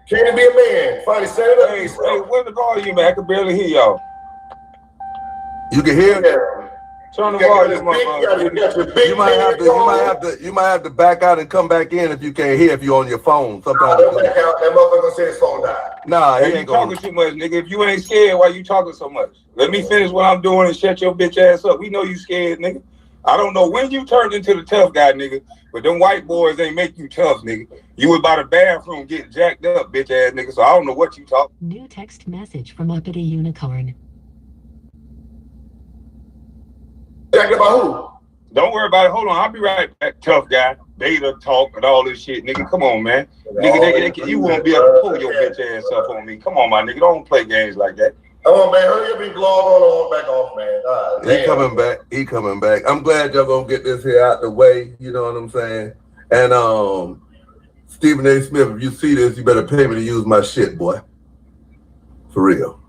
Can you be a man? Finally, set it up. Hey, where's the volume, man? I can barely hear y'all. You can hear? Turn the volume up. You might have to back out and come back in if you can't hear if you're on your phone. Sometimes back out. That motherfucker gonna say his phone died. Nah, he ain't talking too much, nigga. If you ain't scared, why you talking so much? Let me finish what I'm doing and shut your bitch ass up. We know you scared, nigga. I don't know when you turned into the tough guy, nigga, but them white boys ain't make you tough, nigga. You was by the bathroom getting jacked up, bitch ass nigga, so I don't know what you talk. New text message from Uppity Unicorn. Jacked up by who? Don't worry about it. Hold on, I'll be right back, tough guy. Beta talk and all this shit, nigga. Come on, man. Nigga, you won't be able to pull your bitch ass up on me. Come on, my nigga. Don't play games like that. Come on, man. Hurry up and log on back off, man. He coming back. He coming back. I'm glad y'all gonna get this here out the way. You know what I'm saying? And Stephen A. Smith, if you see this, you better pay me to use my shit, boy. For real.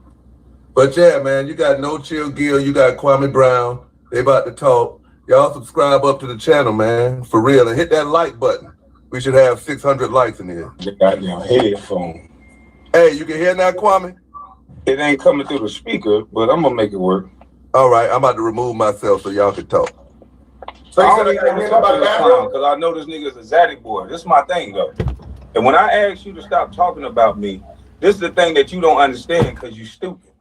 But yeah, man, you got No Chill Gil, you got Kwame Brown. They about to talk. Y'all subscribe up to the channel, man. For real. And hit that like button. We should have 600 likes in here. You got your headphone. Hey, you can hear now, Kwame? It ain't coming through the speaker, but I'm gonna make it work. All right, I'm about to remove myself so y'all can talk. So I don't even want to talk to this clown because I know this nigga is a zaddy boy. This is my thing though. And when I ask you to stop talking about me, this is the thing that you don't understand because you stupid.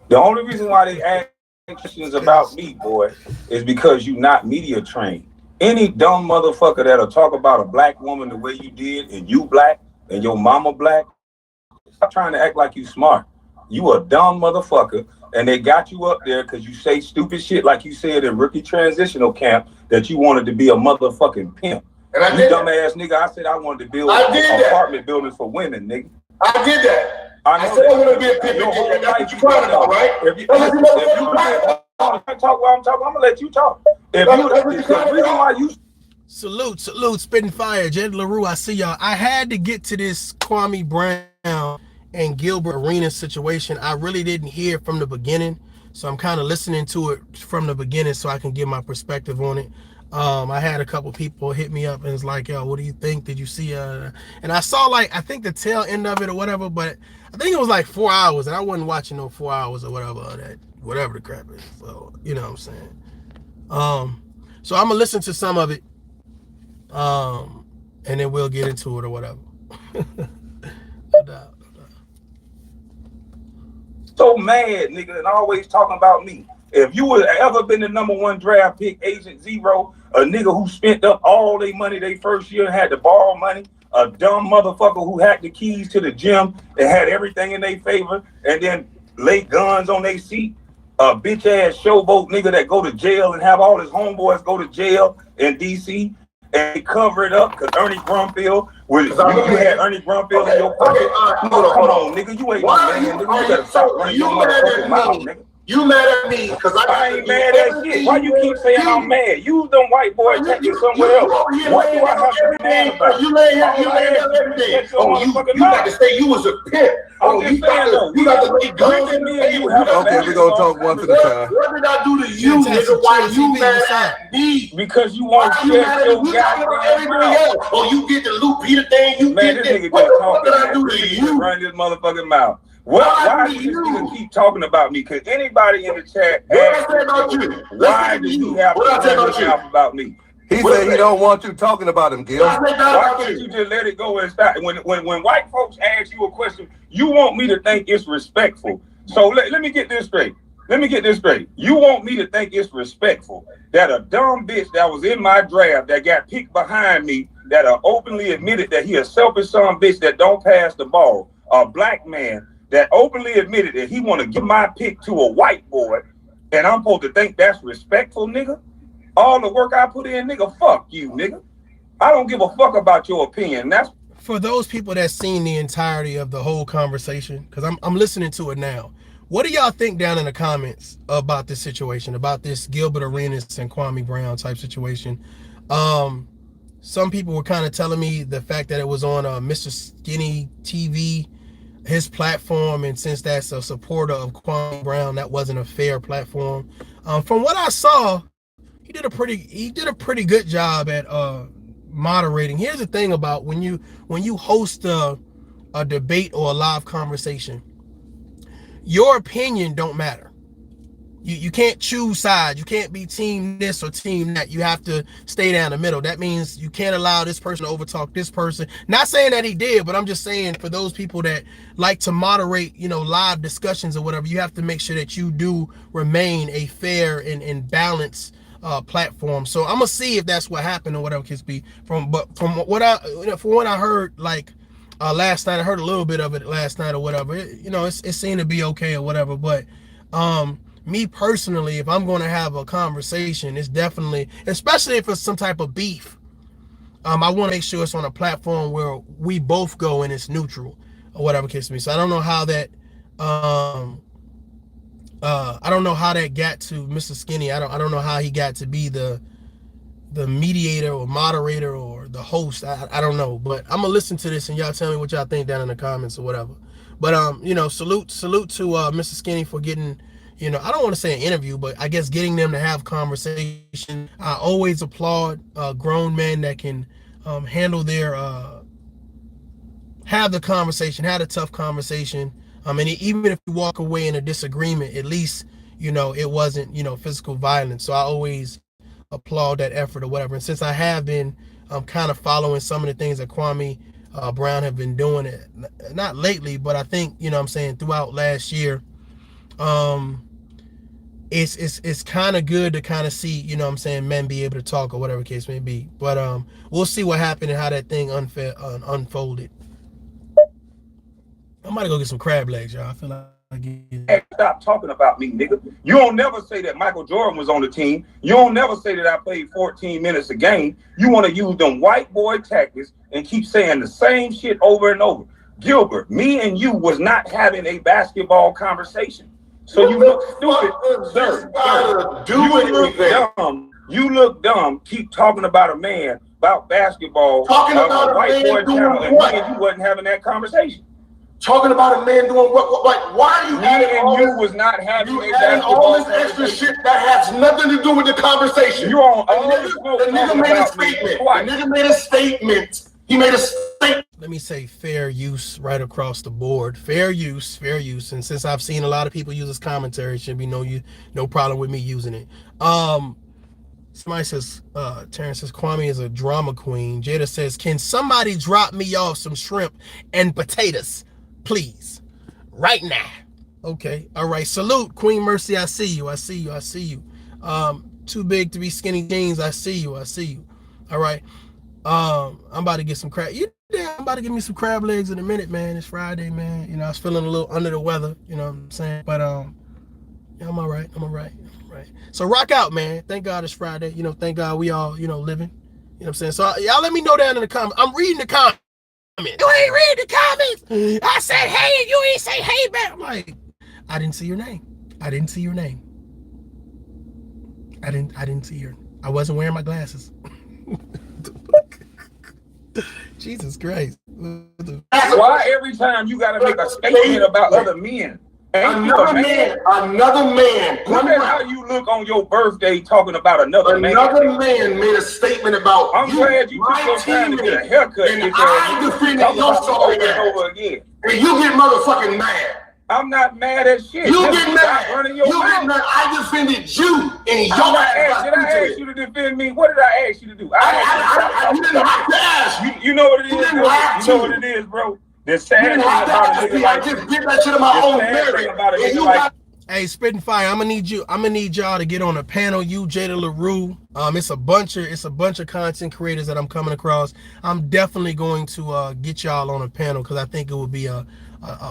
The only reason why they ask questions about me, boy, is because you not media trained. Any dumb motherfucker that'll talk about a black woman the way you did and you black and your mama black, stop trying to act like you smart. You a dumb motherfucker, and they got you up there because you say stupid shit like you said in rookie transitional camp that you wanted to be a motherfucking pimp. And I did dumbass nigga, I said I wanted to build apartment buildings for women, nigga. I did that. I said I wanted to be a pimp. That's what you crying about, right? If you talk while I'm talking, I'm gonna let you talk. If you the reason why you salute, spitting fire, Jed LaRue, I see y'all. I had to get to this Kwame Brown and Gilbert arena situation. I really didn't hear from the beginning, so I'm kind of listening to it from the beginning so I can give my perspective on it. I had a couple people hit me up and it's like, yo, what do you think? Did you see and I saw like I think the tail end of it or whatever, but I think it was like 4 hours and I wasn't watching no 4 hours or whatever the crap is. So you know what I'm saying. So I'm gonna listen to some of it, and then we'll get into it or whatever. No doubt. So mad, nigga, and always talking about me. If you would have ever been the #1 draft pick, Agent Zero, a nigga who spent up all their money their first year and had to borrow money, a dumb motherfucker who had the keys to the gym and had everything in their favor and then lay guns on their seat, a bitch ass showboat nigga that go to jail and have all his homeboys go to jail in DC and cover it up because Ernie Brumfield was you had Ernie Brumfield in your pocket. Hold on, nigga, you ain't no man, nigga. You better stop running your motherfucking mouth, nigga. You mad at me because I ain't mad at shit. Why you keep saying I'm mad? You them white boys taking somewhere else. What do I have to be mad about? You lay here every day. Oh, you got to say you was a pimp. Oh, you got to lay guns in me and you have okay, we're going to talk one at a time. What did I do to you, nigga? Why you mad at me? Because you want to share your goddamn mouth. Oh, you get the Lou Peter thing. You get this. What did I do to you? Run this motherfucking mouth. Why do you keep talking about me? Because anybody in the chat asked me about you. Why do you have to run your mouth about me? He said he don't want you talking about him, Gil. Why can't you just let it go and stop? When white folks ask you a question, you want me to think it's respectful. So let me get this straight. You want me to think it's respectful that a dumb bitch that was in my draft that got picked behind me that openly admitted that he a selfish son bitch that don't pass the ball, a black man that openly admitted that he want to give my pick to a white boy, and I'm supposed to think that's respectful, nigga? All the work I put in, nigga, fuck you, nigga. I don't give a fuck about your opinion. That's for those people that's seen the entirety of the whole conversation, because I'm listening to it now. What do y'all think down in the comments about this situation, about this Gilbert Arenas and Kwame Brown type situation? Some people were kind of telling me the fact that it was on Mr. Skinny TV, his platform, and since that's a supporter of Kwame Brown, that wasn't a fair platform. From what I saw, he did a pretty good job at moderating. Here's the thing about when you host a a debate or a live conversation, your opinion don't matter. You can't choose sides. You can't be team this or team that. You have to stay down the middle. That means you can't allow this person to overtalk this person. Not saying that he did, but I'm just saying for those people that like to moderate, live discussions or whatever, you have to make sure that you do remain a fair and balanced platform. So I'm gonna see if that's what happened or whatever kids be. From what I heard, like last night, I heard a little bit of it last night or whatever. It seemed to be okay or whatever. But me personally, if I'm going to have a conversation, it's definitely, especially if it's some type of beef, I want to make sure it's on a platform where we both go and it's neutral or whatever case me. So I don't know how that, I don't know how that got to Mr. Skinny. I don't know how he got to be the mediator or moderator or the host. I don't know, but I'm gonna listen to this and y'all tell me what y'all think down in the comments or whatever. But salute to Mr. Skinny for getting, I don't want to say an interview, but I guess getting them to have conversation. I always applaud grown men that can handle their, have the conversation, have a tough conversation. And even if you walk away in a disagreement, at least, it wasn't, physical violence. So I always applaud that effort or whatever. And since I have been kind of following some of the things that Kwame Brown have been doing, not lately, but I think, throughout last year, it's kind of good to kind of see, men be able to talk or whatever case may be. But we'll see what happened and how that thing unfolded. I'm about to go get some crab legs, y'all. I feel like stop talking about me, nigga. You don't never say that Michael Jordan was on the team. You don't never say that I played 14 minutes a game. You want to use them white boy tactics and keep saying the same shit over and over. Gilbert, me and you was not having a basketball conversation. So you look stupid, sir. You look dumb. Keep talking about a man, about basketball, talking about a white boy channel, and me and you wasn't having that conversation. Talking about a man doing what? Like, why are you adding all this? Was not having all this extra shit that has nothing to do with the conversation. You're on the nigga made a statement. The nigga made a statement. He made a statement. Let me say fair use right across the board. Fair use. And since I've seen a lot of people use this commentary, it should be no problem with me using it. Somebody says, Terrence says, Kwame is a drama queen. Jada says, can somebody drop me off some shrimp and potatoes, please? Right now. Okay. All right. Salute, Queen Mercy. I see you. Too big to be skinny jeans. I see you. All right. I'm about to get some crab. I'm about to give me some crab legs in a minute, man. It's Friday, man. I was feeling a little under the weather, you know what I'm saying? But yeah, I'm all right. So rock out, man. Thank God it's Friday. Thank God we all, living. You know what I'm saying? So y'all let me know down in the comments. I'm reading the comments. You ain't read the comments. I said hey and you ain't say hey back. I'm like, I didn't see your name. I didn't see I wasn't wearing my glasses. Jesus Christ. Why every time you gotta make a statement about other men? Another man. Look at how you look on your birthday talking about another man. Another man made a statement about I'm glad you took your time to get a haircut. And I defended your story over again. And you get motherfucking mad. I'm not mad at shit. You get mad. Running your mouth. Get mad. I defended you and your ass. Did I ask you to defend me? What did I ask you to do? You didn't have to ask. You know what it is, bro? You know what it is, bro? The sad thing about a nigga like I just did that shit in my own merit. Hey, Spitting Fire, I'm gonna need y'all to get on a panel. You, Jada LaRue. It's a bunch of content creators that I'm coming across. I'm definitely going to get y'all on a panel because I think it would be a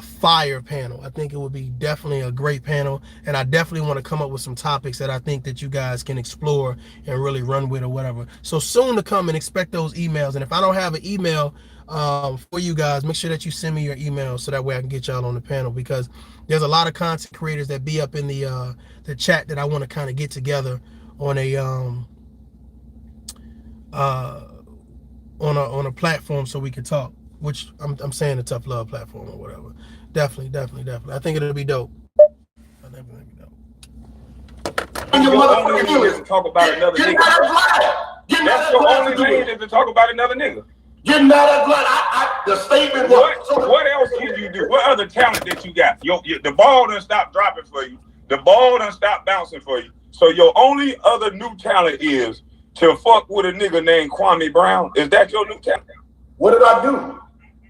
fire panel. I think it would be definitely a great panel, and I definitely want to come up with some topics that I think that you guys can explore and really run with or whatever. So soon to come, and expect those emails. And if I don't have an email for you guys, make sure that you send me your email so that way I can get y'all on the panel, because there's a lot of content creators that be up in the chat that I want to kind of get together on a on a platform so we can talk, which I'm saying a tough love platform or whatever. Definitely. I think it'll be dope. Your only thing is to talk about another nigga. That's your only thing is to talk about another nigga. Get mad at blood. The statement was. What else can you do? What other talent that you got? The ball done stop dropping for you. The ball done stop bouncing for you. So your only other new talent is to fuck with a nigga named Kwame Brown. Is that your new talent? What did I do?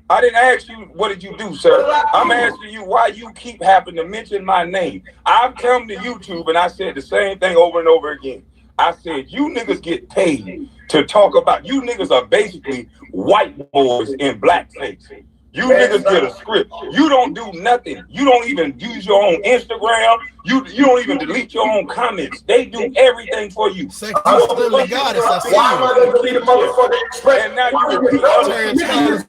I didn't ask you, what did you do, sir? I'm asking you why you keep having to mention my name. I've come to YouTube and I said the same thing over and over again. I said, you niggas get paid to talk about, you niggas are basically white boys in blackface. You niggas get a script. You don't do nothing. You don't even use your own Instagram. You don't even delete your own comments. They do everything for you. Why am I going to delete a motherfucking express? And now you repeat other things.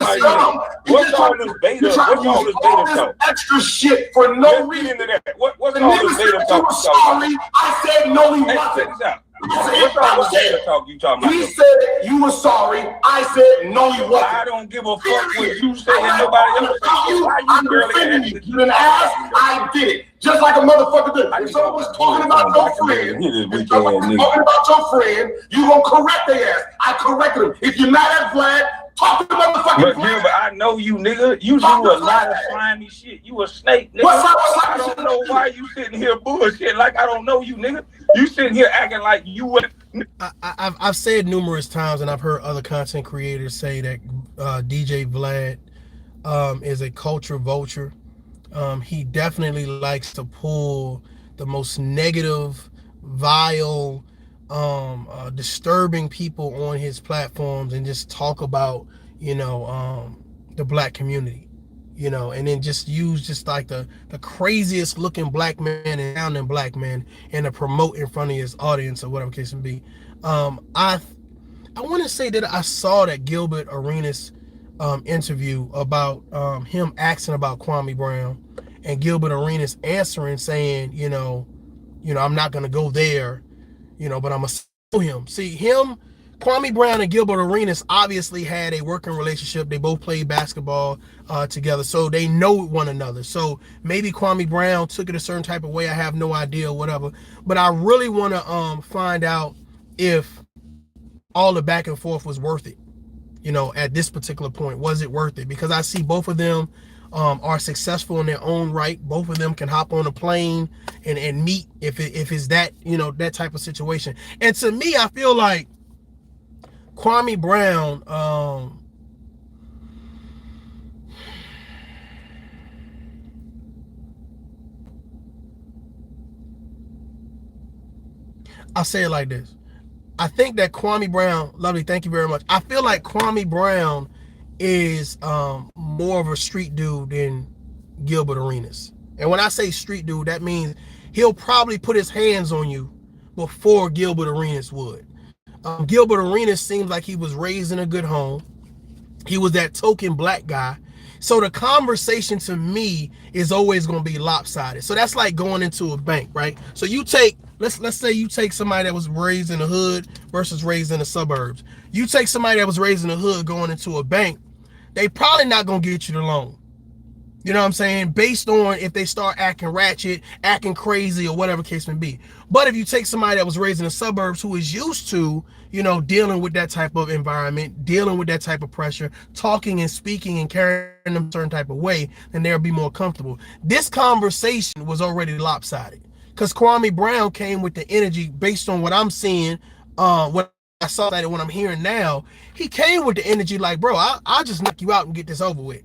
What's all this beta? What's all this beta talk? Extra shit for no reason. What's all this beta talk? Sorry, I said no, he wasn't. What's all this beta talk you talking about? He said you were sorry. I said no, he wasn't. I don't give a fuck what you say and nobody else say. I'm defending you. You didn't ask. I did it. Just like a motherfucker did. If someone was talking about your friend, you gonna correct their ass. I corrected him. If you're mad at Vlad, talk to the motherfucking But Gilbert, I know you, nigga. You do a lot of slimy shit. You a snake, nigga. I don't know why you sitting here bullshit like I don't know you, nigga. You sitting here acting like you would. I've said numerous times, and I've heard other content creators say that DJ Vlad is a culture vulture. He definitely likes to pull the most negative, vile, disturbing people on his platforms and just talk about, the black community, and then just use just like the craziest looking black man and sounding black man and to promote in front of his audience or whatever case may be. I want to say that I saw that Gilbert Arenas interview about him asking about Kwame Brown, and Gilbert Arenas answering saying, I'm not gonna go there, but I'm gonna sue him. See, Kwame Brown and Gilbert Arenas obviously had a working relationship. They both played basketball together, so they know one another. So maybe Kwame Brown took it a certain type of way. I have no idea, whatever. But I really want to find out if all the back and forth was worth it. At this particular point, was it worth it? Because I see both of them are successful in their own right. Both of them can hop on a plane and meet if it's that, that type of situation. And to me, I feel like Kwame Brown, I'll say it like this. I think that Kwame Brown, lovely, thank you very much. I feel like Kwame Brown is more of a street dude than Gilbert Arenas. And when I say street dude, that means he'll probably put his hands on you before Gilbert Arenas would. Gilbert Arenas seems like he was raised in a good home. He was that token black guy. So the conversation to me is always going to be lopsided. So that's like going into a bank, right? So you take, let's say you take somebody that was raised in the hood versus raised in the suburbs. You take somebody that was raised in the hood going into a bank, they probably not going to get you the loan. You know what I'm saying? Based on if they start acting ratchet, acting crazy, or whatever case may be. But if you take somebody that was raised in the suburbs who is used to, dealing with that type of environment, dealing with that type of pressure, talking and speaking and carrying them a certain type of way, then they'll be more comfortable. This conversation was already lopsided because Kwame Brown came with the energy based on what I'm seeing, what I saw that what I'm hearing now. He came with the energy like, bro, I'll just knock you out and get this over with.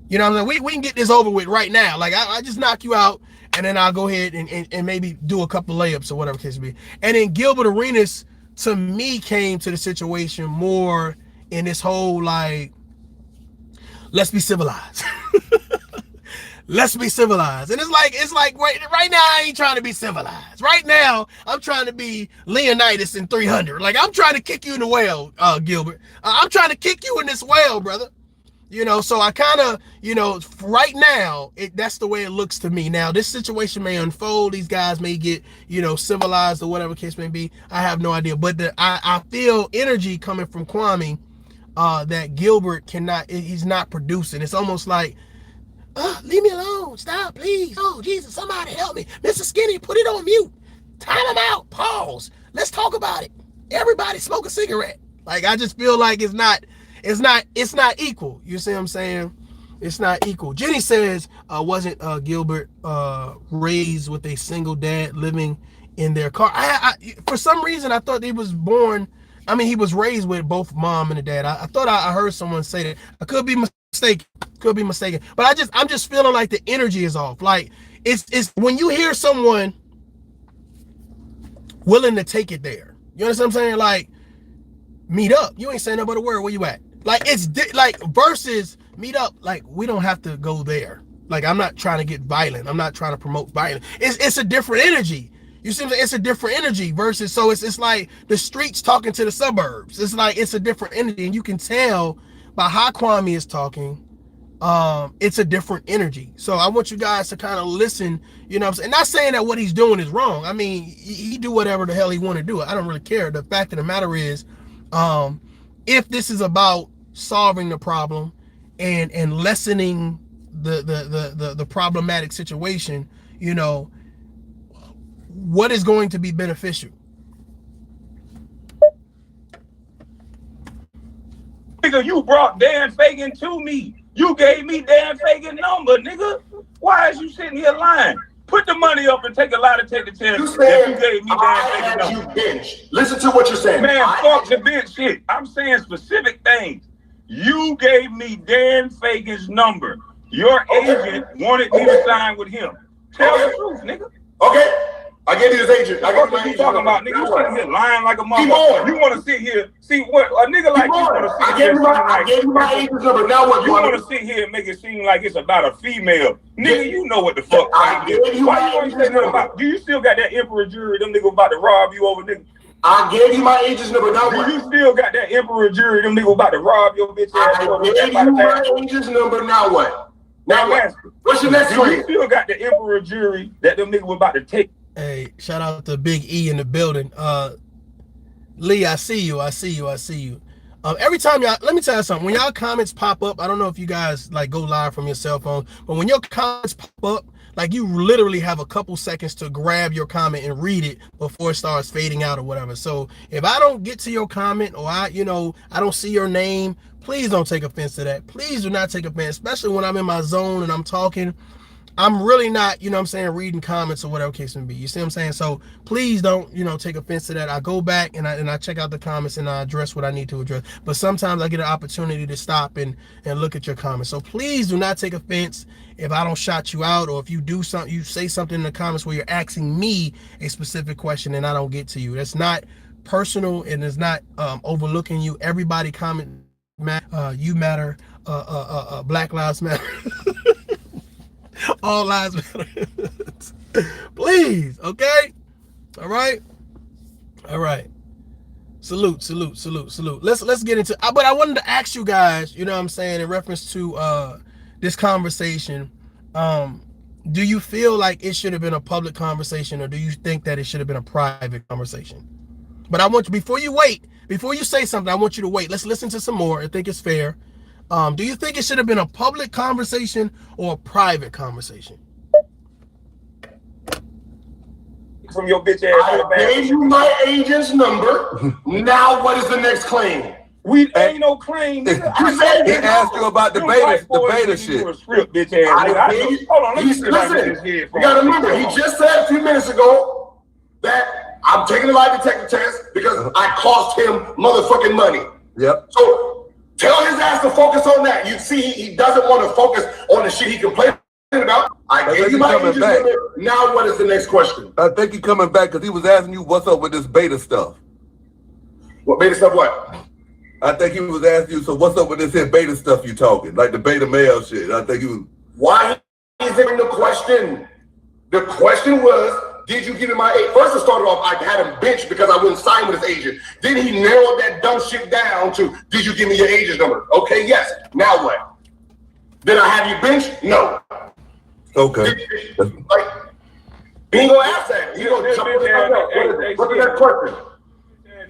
You know what I'm saying? We can get this over with right now. Like, I just knock you out, and then I'll go ahead and maybe do a couple layups or whatever case may be. And then Gilbert Arenas, to me, came to the situation more in this whole, like, let's be civilized. Let's be civilized. And it's like right now, I ain't trying to be civilized. Right now, I'm trying to be Leonidas in 300. Like, I'm trying to kick you in the whale, Gilbert. I'm trying to kick you in this whale, brother. So I kind of, right now, that's the way it looks to me. Now, this situation may unfold. These guys may get, civilized or whatever case may be. I have no idea. But I feel energy coming from Kwame that Gilbert he's not producing. It's almost like, leave me alone. Stop, please. Oh, Jesus, somebody help me. Mr. Skinny, put it on mute. Time him out. Pause. Let's talk about it. Everybody smoke a cigarette. Like, I just feel like it's not it's not equal. You see what I'm saying? It's not equal. Jenny says, wasn't Gilbert raised with a single dad living in their car? I for some reason I thought he was born. I mean, he was raised with both mom and a dad. I thought I heard someone say that. I could be mistaken. But I'm just feeling like the energy is off. Like it's when you hear someone willing to take it there. You understand what I'm saying? Like, meet up. You ain't saying no but a word. Where you at? Like, it's like versus meet up. Like, we don't have to go there. Like, I'm not trying to get violent. I'm not trying to promote violence. It's a different energy. You see what I'm saying? It's a different energy versus, so it's like the streets talking to the suburbs. It's like, it's a different energy. And you can tell by how Kwame is talking, it's a different energy. So I want you guys to kind of listen, you know what I'm saying? Not saying that what he's doing is wrong. I mean, he do whatever the hell he want to do. I don't really care. The fact of the matter is, if this is about solving the problem and lessening the problematic situation, you know, what is going to be beneficial? Nigga, you brought Dan Fagan to me. You gave me Dan Fagan number, nigga. Why is you sitting here lying? Put the money up and take a lie to take a chance. You said you gave me Dan Fagan number. You bench. Listen to what you're saying. Man, fuck the bench shit. I'm saying specific things. You gave me Dan Fagan's number. Your agent wanted me to sign with him. Tell the truth, nigga. Okay. I gave you his agent. What you talking about, nigga? You sitting here lying like a motherfucker. You want to sit here, see what a nigga like you want to sit here. I gave you my agent's number. Now what? You want to sit here and make it seem like it's about a female, nigga? You know what the fuck? I gave you my agent's number. Do you still got that emperor jury? Them niggas about to rob you over, nigga. I gave you my agent's number. Now what? Do you still got that emperor jury? Them niggas about to rob your bitch ass. I gave you my agent's number. Now what? Now what? What's your next one? You still got the emperor jury that them niggas were about to take. Hey, shout out to Big E in the building. Lee, I see you. Every time y'all, let me tell you something. When y'all comments pop up, I don't know if you guys like go live from your cell phone, but when your comments pop up, like you literally have a couple seconds to grab your comment and read it before it starts fading out or whatever. So if I don't get to your comment or I don't see your name, please don't take offense to that. Please do not take offense, especially when I'm in my zone and I'm talking. I'm really not, you know what I'm saying, reading comments or whatever case may be. You see what I'm saying? So please don't, take offense to that. I go back and I check out the comments and I address what I need to address. But sometimes I get an opportunity to stop and look at your comments. So please do not take offense if I don't shout you out, or if you do something, you say something in the comments where you're asking me a specific question and I don't get to you. That's not personal and it's not overlooking you. Everybody comment, you matter, Black Lives Matter. All lives matter. Please, okay? All right. Salute. Let's get into. But I wanted to ask you guys, you know what I'm saying, in reference to this conversation. Do you feel like it should have been a public conversation, or do you think that it should have been a private conversation? But I want you, before you say something, I want you to wait. Let's listen to some more. I think it's fair. Do you think it should have been a public conversation or a private conversation? From your bitch ass. I gave you my agent's number. Now what is the next claim? We ain't no claim, nigga. You said He asked you about the beta shit. Script, bitch ass nigga. Hold on, let me listen. You gotta remember, he just said a few minutes ago that I'm taking a lie detector test because I cost him motherfucking money. Yep. So tell his ass to focus on that. You see, he doesn't want to focus on the shit he complaining about. I gave you my agent's number. Now what is the next question? I think he's coming back because he was asking you what's up with this beta stuff. What beta stuff? What? I think he was asking you, so what's up with this here beta stuff you talking? Like the beta male shit. I think he was. Why is it in the question? The question was, did you give him my agent? First it started off, I had him benched because I wouldn't sign with his agent. Then he narrowed that dumb shit down to, did you give me your agent's number? Okay, yes. Now what? Did I have you benched? No. Okay. He ain't gonna ask that. He gonna jump in there. What's the next question?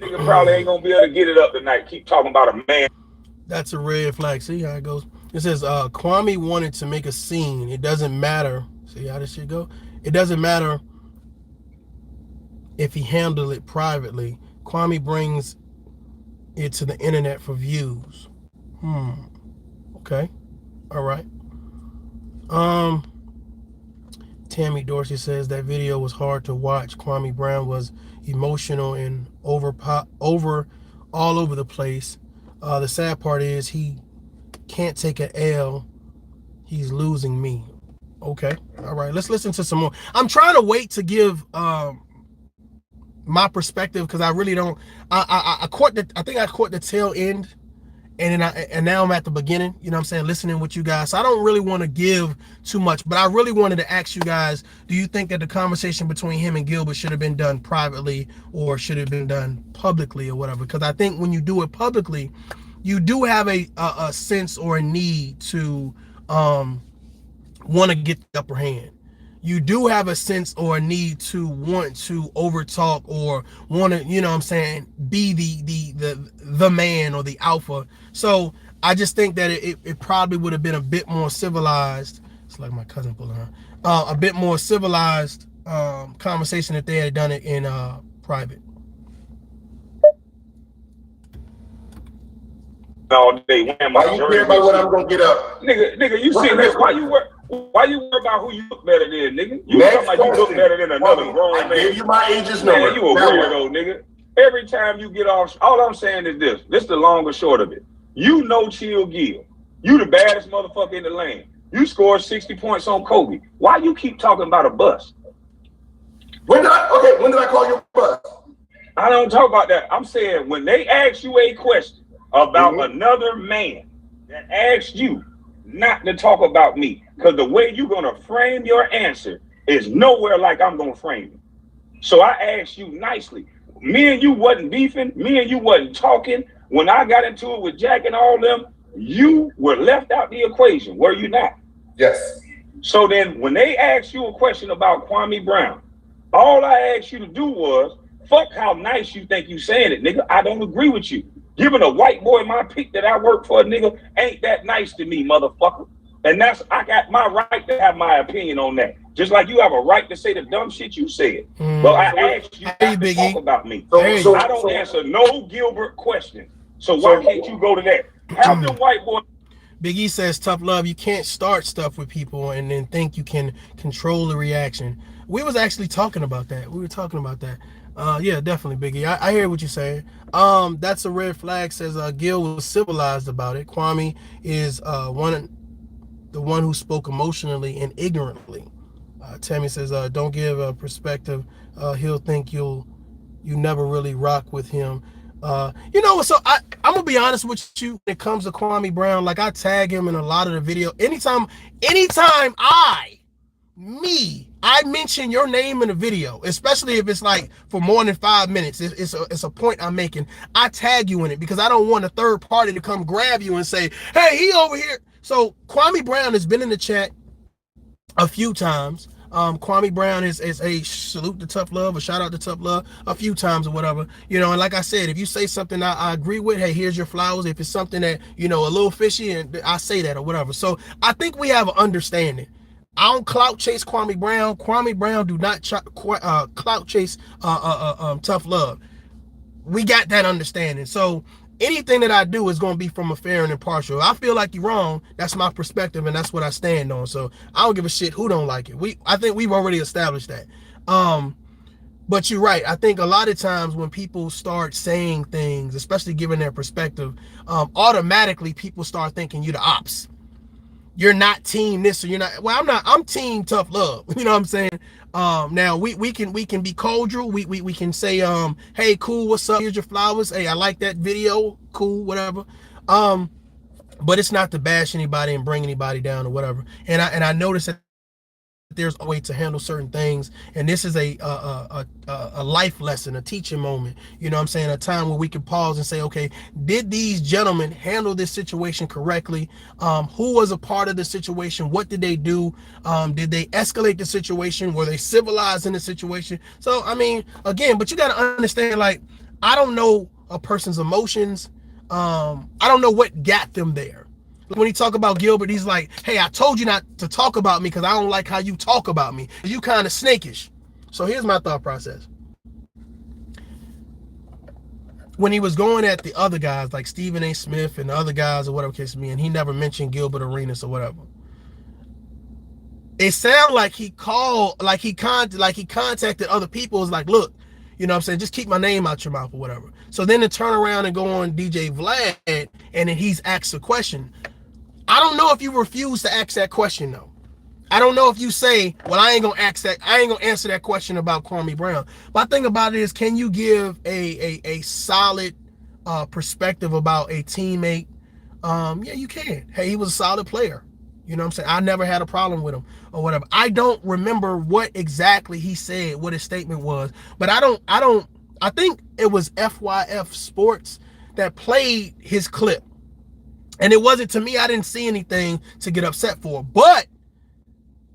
Nigga probably ain't gonna be able to get it up tonight. Keep talking about a man. That's a red flag. See how it goes? It says, Kwame wanted to make a scene. It doesn't matter. See how this shit go? It doesn't matter if he handled it privately. Kwame brings it to the internet for views. Okay. All right. Tammy Dorsey says that video was hard to watch. Kwame Brown was emotional and over all over the place. The sad part is he can't take an L. He's losing me. Okay. All right. Let's listen to some more. I'm trying to wait to give my perspective because I really don't. I think I caught the tail end. And now I'm at the beginning, you know what I'm saying, listening with you guys. So I don't really want to give too much, but I really wanted to ask you guys, do you think that the conversation between him and Gilbert should have been done privately or should have been done publicly or whatever? Because I think when you do it publicly, you do have a sense or a need to want to get the upper hand. You do have a sense or a need to want to overtalk or want to, you know what I'm saying, be the man or the alpha. So I just think that it probably would have been a bit more civilized. It's like my cousin pulling her. A bit more civilized conversation if they had done it in private. All day. Why you care about what I'm gonna get up? Nigga, you see this? Why you worry about who you look better than, nigga? You Next look like you look better than another grown man. I gave you my agent's Man, number. you a weirdo, nigga. Every time you get off, all I'm saying is this. This is the long and short of it. You know Chill Gil. You the baddest motherfucker in the land. You scored 60 points on Kobe. Why you keep talking about a bust? When did I call you a bust? I don't talk about that. I'm saying when they ask you a question about another man that asked you not to talk about me, because the way you're going to frame your answer is nowhere like I'm going to frame it. So I asked you nicely. Me and you wasn't beefing. Me and you wasn't talking. When I got into it with Jack and all them, you were left out the equation, were you not? Yes. So then when they asked you a question about Kwame Brown, all I asked you to do was, fuck how nice you think you saying it, nigga. I don't agree with you. Giving a white boy my pick that I work for a nigga ain't that nice to me, motherfucker. And I got my right to have my opinion on that. Just like you have a right to say the dumb shit you said. But I asked you not to talk about me. So I don't answer no Gilbert question. So why can't you go to that? Have the white boy. Big E says, tough love, you can't start stuff with people and then think you can control the reaction. We was actually talking about that. We were talking about that. Yeah, definitely, Big E. I hear what you're saying. That's a red flag, says Gil was civilized about it. Kwame is the one who spoke emotionally and ignorantly. Tammy says, don't give a perspective. He'll think you never really rock with him. You know, so I'm gonna be honest with you when it comes to Kwame Brown. Like, I tag him in a lot of the video. Anytime I mention your name in a video, especially if it's like for more than 5 minutes, it's a point I'm making. I tag you in it because I don't want a third party to come grab you and say, hey, he over here. So Kwame Brown has been in the chat a few times. Kwame Brown is a salute to tough love, a shout out to tough love a few times or whatever, you know. And like I said, if you say something I agree with, hey, here's your flowers. If it's something that, you know, a little fishy, and I say that or whatever. So I think we have an understanding. I don't clout chase Kwame Brown. Kwame Brown do not clout chase tough love. We got that understanding. So anything that I do is going to be from a fair and impartial. If I feel like you're wrong, that's my perspective and that's what I stand on. So I don't give a shit who don't like it. I think we've already established that. But you're right. I think a lot of times when people start saying things, especially given their perspective, automatically people start thinking you're the ops. You're not team this or you're not. Well, I'm team tough love. You know what I'm saying? Now we can be cordial. We can say, hey, cool, what's up? Here's your flowers. Hey, I like that video. Cool, whatever. But it's not to bash anybody and bring anybody down or whatever. And I noticed that there's a way to handle certain things, and this is a life lesson, a teaching moment, you know what I'm saying, a time where we can pause and say, okay, did these gentlemen handle this situation correctly? Who was a part of the situation? What did they do? Did they escalate the situation? Were they civilized in the situation? So I mean, again, but you got to understand, like, I don't know a person's emotions. I don't know what got them there. When he talk about Gilbert, he's like, hey, I told you not to talk about me because I don't like how you talk about me. You kind of snakish. So here's my thought process. when he was going at the other guys like Stephen A. Smith and the other guys or whatever case may be, and he never mentioned Gilbert Arenas or whatever. It sounded like he called, like he contacted other people. It's like, look, you know what I'm saying, just keep my name out your mouth or whatever. So then to turn around and go on DJ Vlad and then he's asked a question. I don't know if you refuse to ask that question though. I don't know if you say, well, I ain't gonna answer that question about Kwame Brown. But the thing about it is, can you give a solid perspective about a teammate? Yeah, you can. Hey, he was a solid player. You know what I'm saying? I never had a problem with him or whatever. I don't remember what exactly he said, what his statement was, but I think it was FYF Sports that played his clip. And it wasn't, to me, I didn't see anything to get upset for, but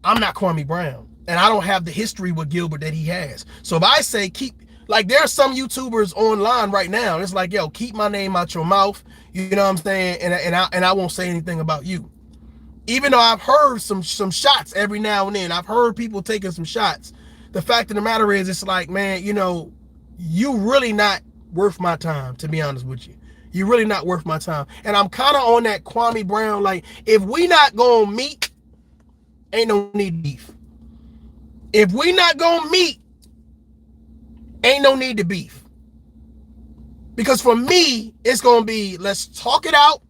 I'm not Kwame Brown and I don't have the history with Gilbert that he has. So if I say like there are some YouTubers online right now, it's like, yo, keep my name out your mouth. You know what I'm saying? And I won't say anything about you. Even though I've heard some shots every now and then, I've heard people taking some shots. The fact of the matter is, it's like, man, you know, you really not worth my time, to be honest with you. You're really not worth my time. And I'm kind of on that Kwame Brown, like, if we not gonna meet, ain't no need to beef. If we not gonna meet, ain't no need to beef. Because for me, it's gonna be, let's talk it out,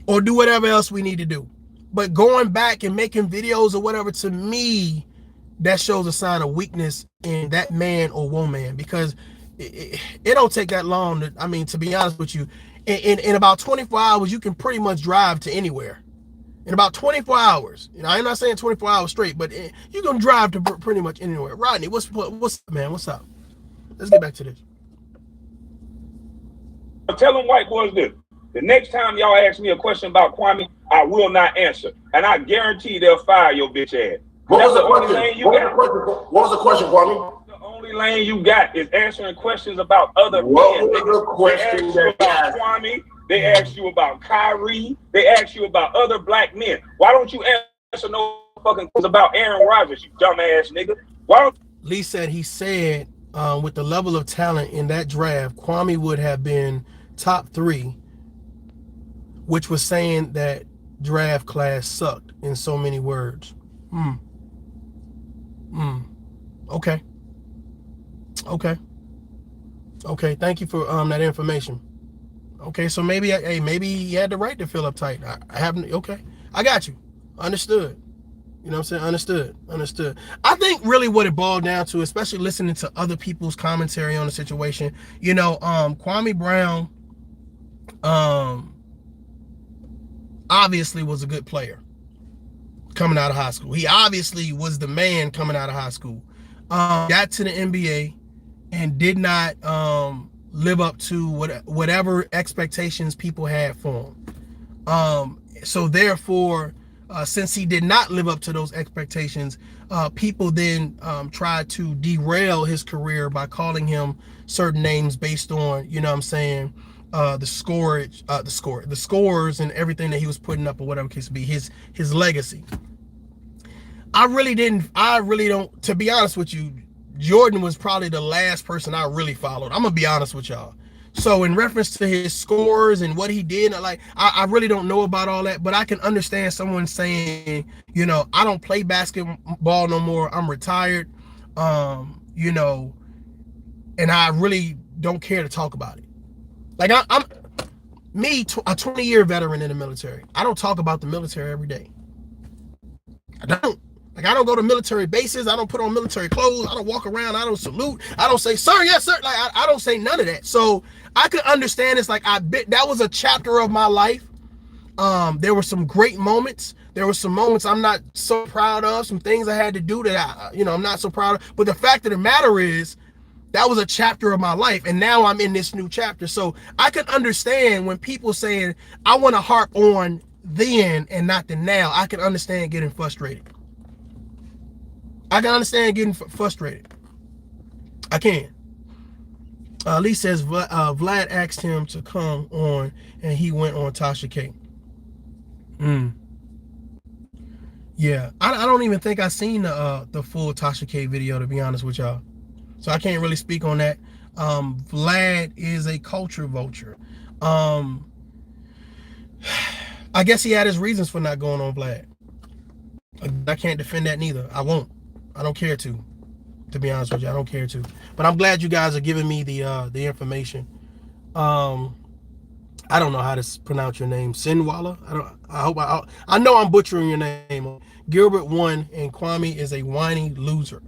or do whatever else we need to do. But going back and making videos or whatever, to me, that shows a sign of weakness in that man or woman, because it don't take that long to, I mean, to be honest with you, in about 24 hours, you can pretty much drive to anywhere. In about 24 hours, you know, I'm not saying 24 hours straight, but you can drive to pretty much anywhere. Rodney, what's up, man? What's up? Let's get back to this. Tell them white boys this. The next time y'all ask me a question about Kwame, I will not answer. And I guarantee they'll fire your bitch ass. What was the question? What was the question, Kwame? The only lane you got is answering questions about other men. What was the question They asked you about Kwame. They asked you about Kyrie. They asked you about other black men. Why don't you answer no fucking questions about Aaron Rodgers, you dumbass nigga? Why don't Lee said he said with the level of talent in that draft, Kwame would have been top 3, which was saying that draft class sucked in so many words. Okay. Thank you for that information. Okay, so maybe he had the right to feel uptight. I haven't. Okay, I got you. Understood. You know what I'm saying? Understood. I think really what it boiled down to, especially listening to other people's commentary on the situation, you know, Kwame Brown obviously was a good player coming out of high school. He obviously was the man coming out of high school. Got to the NBA and did not live up to whatever expectations people had for him. So therefore, since he did not live up to those expectations, people then tried to derail his career by calling him certain names based on, you know what I'm saying, the scores and everything that he was putting up or whatever case to be, his legacy. I really don't, to be honest with you, Jordan was probably the last person I really followed. I'm gonna be honest with y'all. So in reference to his scores and what he did, like, I really don't know about all that, but I can understand someone saying, you know, I don't play basketball no more. I'm retired. You know, and I really don't care to talk about it. Like I'm a 20-year veteran in the military. I don't talk about the military every day. I don't. Like, I don't go to military bases. I don't put on military clothes. I don't walk around. I don't salute. I don't say, sir, yes, sir. Like, I don't say none of that. So I could understand it's like, that was a chapter of my life. There were some great moments. There were some moments I'm not so proud of, some things I had to do that I'm not so proud of. But the fact of the matter is, that was a chapter of my life, and now I'm in this new chapter. So I can understand when people saying, I want to harp on then and not the now. I can understand getting frustrated. I can understand getting frustrated. I can. Lee says Vlad asked him to come on, and he went on Tasha K. Yeah, I don't even think I seen the full Tasha K video, to be honest with y'all. So I can't really speak on that. Vlad is a culture vulture. I guess he had his reasons for not going on Vlad. I can't defend that neither. I won't. I don't care to be honest with you. I don't care to. But I'm glad you guys are giving me the information. I don't know how to pronounce your name. Sinwala? I know I'm butchering your name. Gilbert won and Kwame is a whiny loser.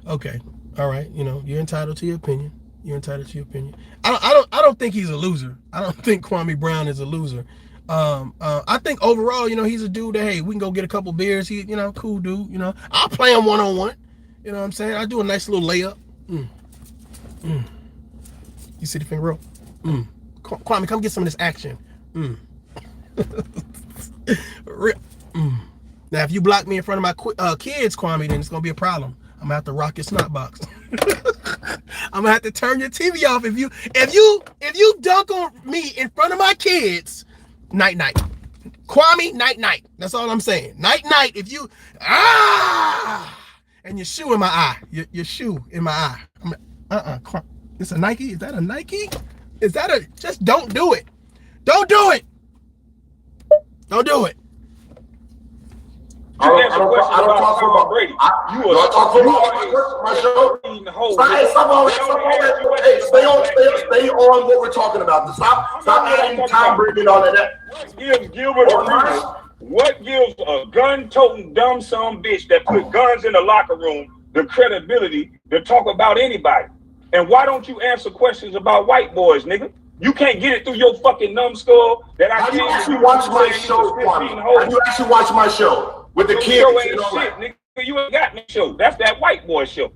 Okay. All right. You know, you're entitled to your opinion. I don't think he's a loser. I don't think Kwame Brown is a loser. I think overall, you know, he's a dude that, hey, we can go get a couple beers. He, you know, cool dude, you know. I'll play him one-on-one. You know what I'm saying? I do a nice little layup. You see the finger roll? Kwame, come get some of this action. Now, if you block me in front of my kids, Kwame, then it's gonna be a problem. I'm gonna have to rock your snot box. I'm gonna have to turn your TV off if you dunk on me in front of my kids. Night. Kwame, night. That's all I'm saying. Night. If you and your shoe in my eye. Your shoe in my eye. It's a Nike? Is that a Nike? Is that a just don't do it. Don't do it. Don't do it. I don't talk about Brady. I talk about my show. Stay on what we're talking about. Stop adding Tom Brady and all of that. What gives a gun-toting dumb son bitch that put guns in the locker room the credibility to talk about anybody? And why don't you answer questions about white boys, nigga? You can't get it through your fucking numbskull that I can't. How do you actually watch my show, Kwame? How do you actually watch my show? With the kids, show ain't shit, nigga. You ain't got no show. That's that white boy show.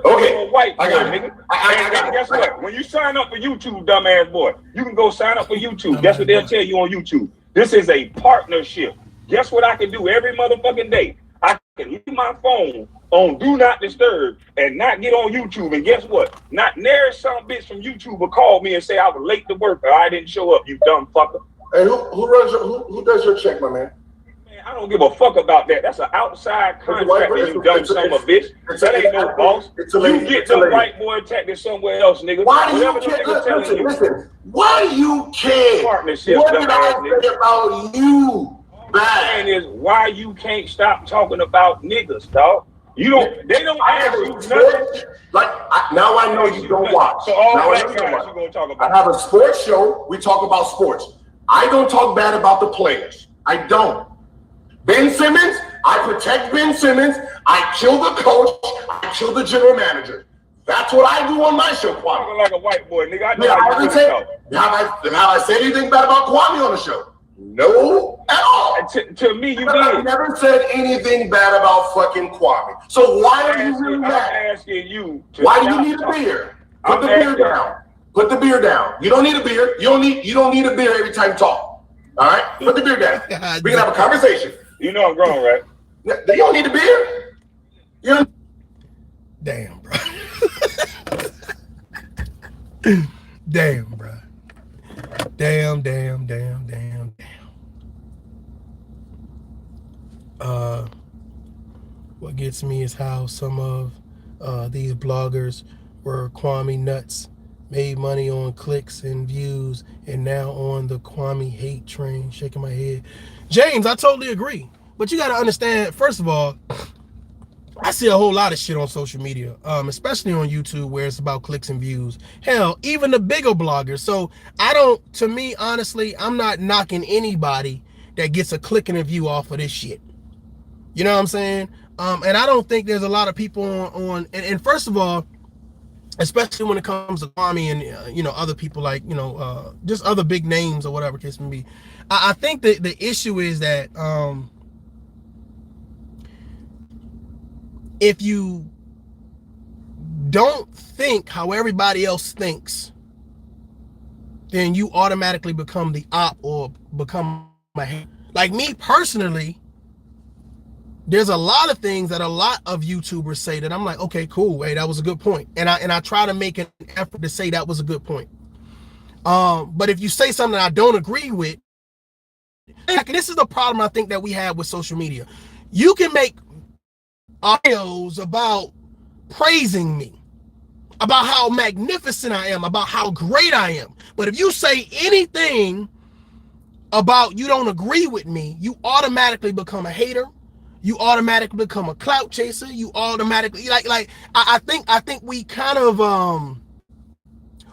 Okay, white boy, I got it. nigga. And guess what? When you sign up for YouTube, dumbass boy, you can go sign up for YouTube. That's what they'll tell you on YouTube. This is a partnership. Guess what I can do every motherfucking day? I can leave my phone on Do Not Disturb and not get on YouTube. And guess what? Not nary some bitch from YouTube will call me and say I was late to work or I didn't show up, you dumb fucker. Hey, who does your check, my man? I don't give a fuck about that. That's an outside contract, you dumb son of a bitch. That ain't no boss. You get the white boy attacking somewhere else, nigga. Why do you care? Listen. Why do you care? Partnership, what did I say about you? Bad is why you can't stop talking about niggas, dog. You don't. They don't ask you nothing. Now I know you don't watch. So all black guys you gonna talk about. I have a sports show. We talk about sports. I don't talk bad about the players. I don't. Ben Simmons, I protect Ben Simmons. I kill the coach. I kill the general manager. That's what I do on my show, Kwame. Talking like a white boy, nigga. I know have I said anything bad about Kwame on the show? No, at all. To me, you did. I never said anything bad about fucking Kwame. So why are you really mad? I'm asking you. Why do you need a beer? Put the beer down. Put the beer down. You don't need a beer. You don't need a beer every time you talk. All right? Put the beer down. We can have a conversation. You know I'm grown, right? You don't need a beer. Damn, bro. Damn, bro. Damn. What gets me is how some of these bloggers were Kwame nuts, made money on clicks and views, and now on the Kwame hate train. Shaking my head. James, I totally agree. But you got to understand, first of all, I see a whole lot of shit on social media, especially on YouTube, where it's about clicks and views. Hell, even the bigger bloggers. So to me, honestly, I'm not knocking anybody that gets a click and a view off of this shit. You know what I'm saying? And I don't think there's a lot of people and first of all, especially when it comes to Kwame and, other people like, just other big names or whatever case may be. I think that the issue is that if you don't think how everybody else thinks, then you automatically become the op or become a hater. Like me personally, there's a lot of things that a lot of YouTubers say that I'm like, okay, cool. Hey, that was a good point. And I try to make an effort to say that was a good point. But if you say something I don't agree with, this is the problem I think that we have with social media. You can make videos about praising me. about how magnificent I am, about how great I am. But if you say anything about you don't agree with me, you automatically become a hater. You automatically become a clout chaser. You automatically I think we kind of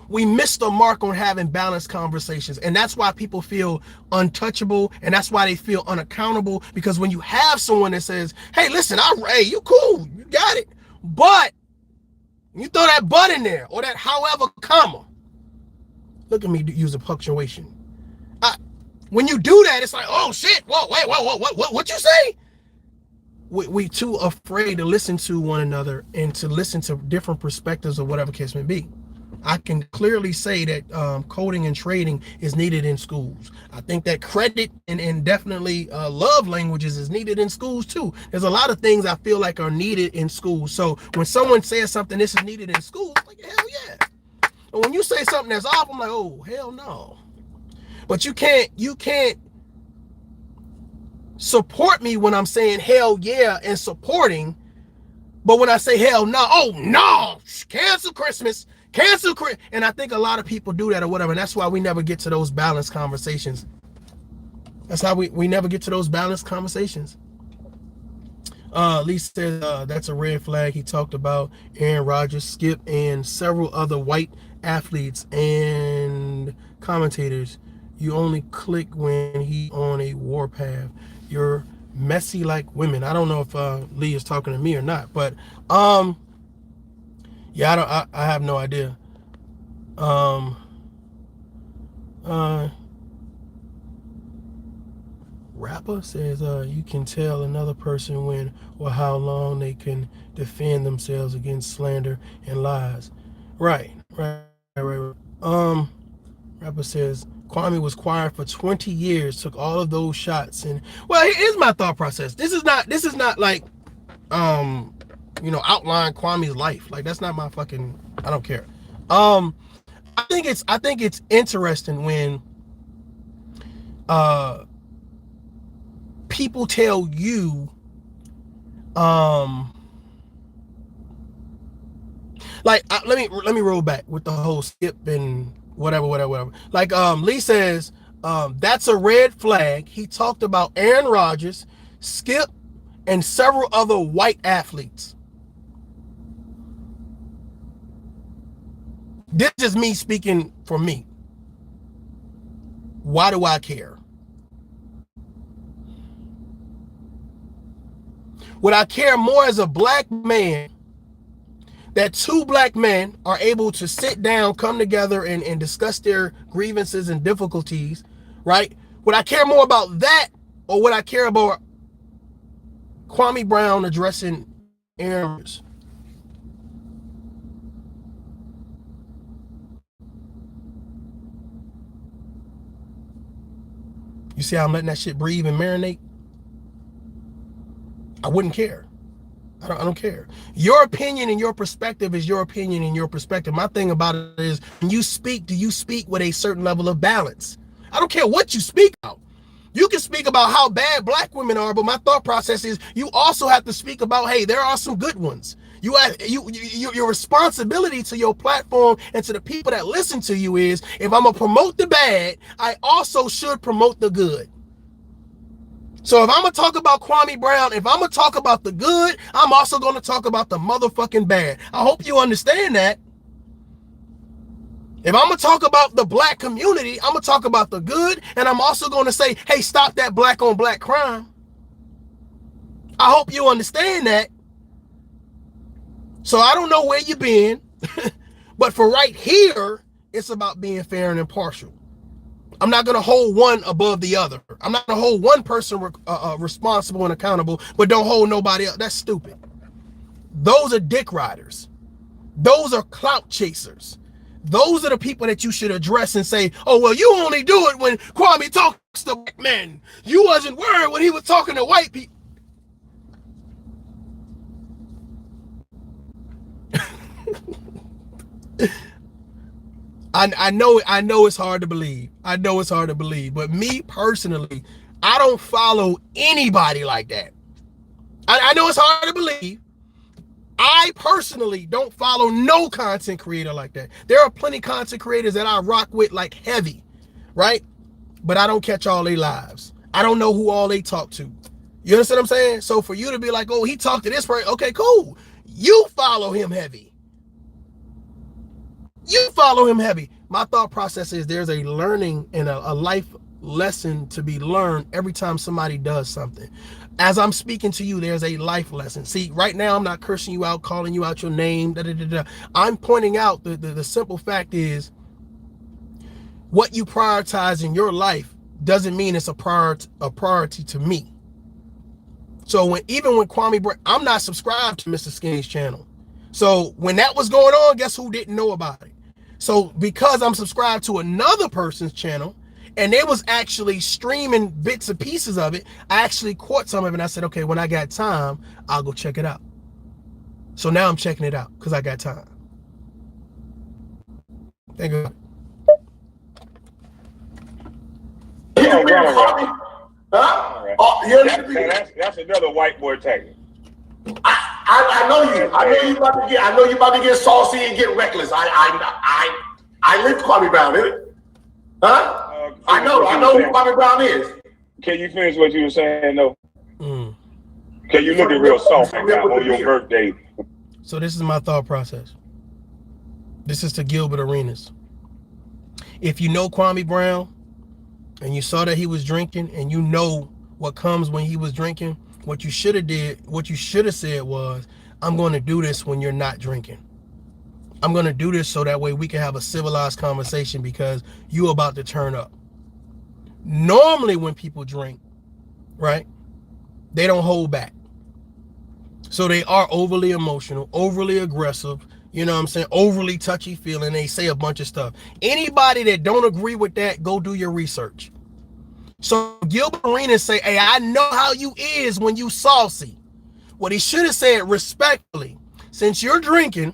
we missed the mark on having balanced conversations, and that's why people feel untouchable, and that's why they feel unaccountable. Because when you have someone that says, "Hey, listen, hey, you cool, you got it," but you throw that but in there or that however comma. Look at me use a punctuation. When you do that, it's like, oh shit, whoa, wait, what you say? We too afraid to listen to one another and to listen to different perspectives or whatever case may be. I can clearly say that coding and trading is needed in schools. I think that credit and definitely love languages is needed in schools too. There's a lot of things I feel like are needed in schools. So when someone says something, this is needed in schools, like, hell yeah. And when you say something that's off, I'm like, oh, hell no. But you can't support me when I'm saying hell yeah and supporting. But when I say hell no, oh no, cancel Christmas. And I think a lot of people do that or whatever. And that's why we never get to those balanced conversations. That's how we never get to those balanced conversations. Lee said that's a red flag. He talked about Aaron Rodgers, Skip, and several other white athletes and commentators. You only click when he's on a warpath. You're messy like women. I don't know if Lee is talking to me or not, but yeah, I have no idea. Rapper says you can tell another person when or how long they can defend themselves against slander and lies. Right. Rapper says Kwame was quiet for 20 years, took all of those shots, and well, here's my thought process. This is not like outline Kwame's life. Like, that's not my fucking, I don't care. I think it's interesting when people tell you let me roll back with the whole Skip and whatever. Like Lee says, that's a red flag. He talked about Aaron Rodgers, Skip, and several other white athletes. This is me speaking for me. Why do I care? Would I care more as a black man that two black men are able to sit down, come together, and discuss their grievances and difficulties, right? Would I care more about that, or would I care about Kwame Brown addressing Aaron Rodgers? You see how I'm letting that shit breathe and marinate? I wouldn't care. I don't care. Your opinion and your perspective is your opinion and your perspective. My thing about it is, when you speak, do you speak with a certain level of balance? I don't care what you speak about. You can speak about how bad black women are, but my thought process is you also have to speak about, hey, there are some good ones. Your responsibility to your platform and to the people that listen to you is, if I'm gonna promote the bad, I also should promote the good. So if I'm gonna talk about Kwame Brown, if I'm gonna talk about the good, I'm also gonna talk about the motherfucking bad. I hope you understand that. If I'm gonna talk about the black community, I'm gonna talk about the good, and I'm also gonna say, hey, stop that black on black crime. I hope you understand that. So I don't know where you've been, but for right here, it's about being fair and impartial. I'm not going to hold one above the other. I'm not going to hold one person responsible and accountable, but don't hold nobody else. That's stupid. Those are dick riders. Those are clout chasers. Those are the people that you should address and say, oh, well, you only do it when Kwame talks to black men. You wasn't worried when he was talking to white people. I know it's hard to believe. I know it's hard to believe. But me personally, I don't follow anybody like that. I know it's hard to believe. I personally don't follow no content creator like that. There are plenty content creators that I rock with like heavy, right? But I don't catch all their lives. I don't know who all they talk to. You understand what I'm saying? So for you to be like, oh, he talked to this person, okay, cool. You follow him heavy. You follow him heavy. My thought process is there's a learning and a life lesson to be learned every time somebody does something. As I'm speaking to you, there's a life lesson. See, right now I'm not cursing you out, calling you out your name. I'm pointing out the simple fact is what you prioritize in your life doesn't mean it's a priority to me. So even when Kwame, I'm not subscribed to Mr. Skinny's channel. So when that was going on, guess who didn't know about it? So because I'm subscribed to another person's channel and they was actually streaming bits and pieces of it, I actually caught some of it and I said, okay, when I got time, I'll go check it out. So now I'm checking it out because I got time. Thank you. Huh? That's another white boy tactic. I know you. I know you about to get saucy and get reckless. I live Kwame Brown, isn't it? Huh? I know who Kwame Brown is. Can you finish what you were saying though? Can you look at real soft right now on your birthday? So this is my thought process. This is to Gilbert Arenas. If you know Kwame Brown and you saw that he was drinking and you know what comes when he was drinking, what you should have said was, I'm going to do this when you're not drinking. I'm going to do this so that way we can have a civilized conversation because you about to turn up. Normally when people drink, right, they don't hold back. So they are overly emotional, overly aggressive, you know what I'm saying, overly touchy-feeling. They say a bunch of stuff. Anybody that don't agree with that, go do your research. So Gilbert Arenas say, hey, I know how you is when you saucy. What he should have said respectfully, since you're drinking,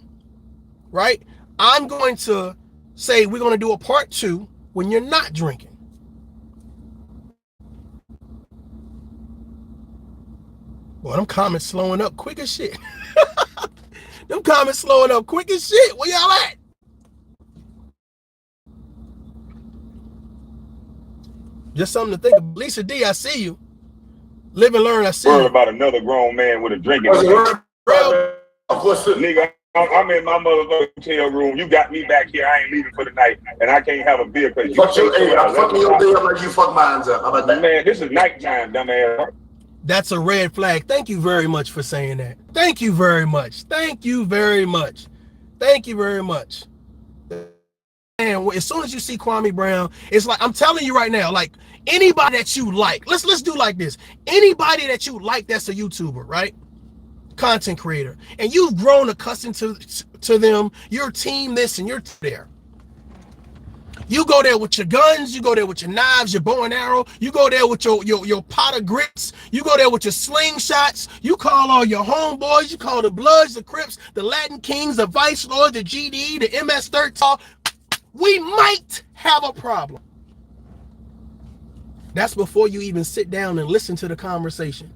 right, I'm going to say we're going to do a part 2 when you're not drinking. Boy, them comments slowing up quick as shit. Them comments slowing up quick as shit. Where y'all at? Just something to think of. Lisa D, I see you. Live and learn, I see you. About another grown man with a drinking. Nigga, I'm in my motherfucking hotel room. You got me back here. I ain't leaving for the night, and I can't have a beer because you. I'm fucking your beer like you fuck mines up. How about that? Man, this is nighttime, dumbass. That's a red flag. Thank you very much for saying that. Thank you very much. Thank you very much. Thank you very much. And as soon as you see Kwame Brown, it's like, I'm telling you right now, like anybody that you like, let's do like this. Anybody that you like that's a YouTuber, right? Content creator. And you've grown accustomed to them, your team this and you're there. You go there with your guns, you go there with your knives, your bow and arrow, you go there with your pot of grits, you go there with your slingshots, you call all your homeboys, you call the Bloods, the Crips, the Latin Kings, the Vice Lords, the GD, the MS-13. We might have a problem. That's before you even sit down and listen to the conversation.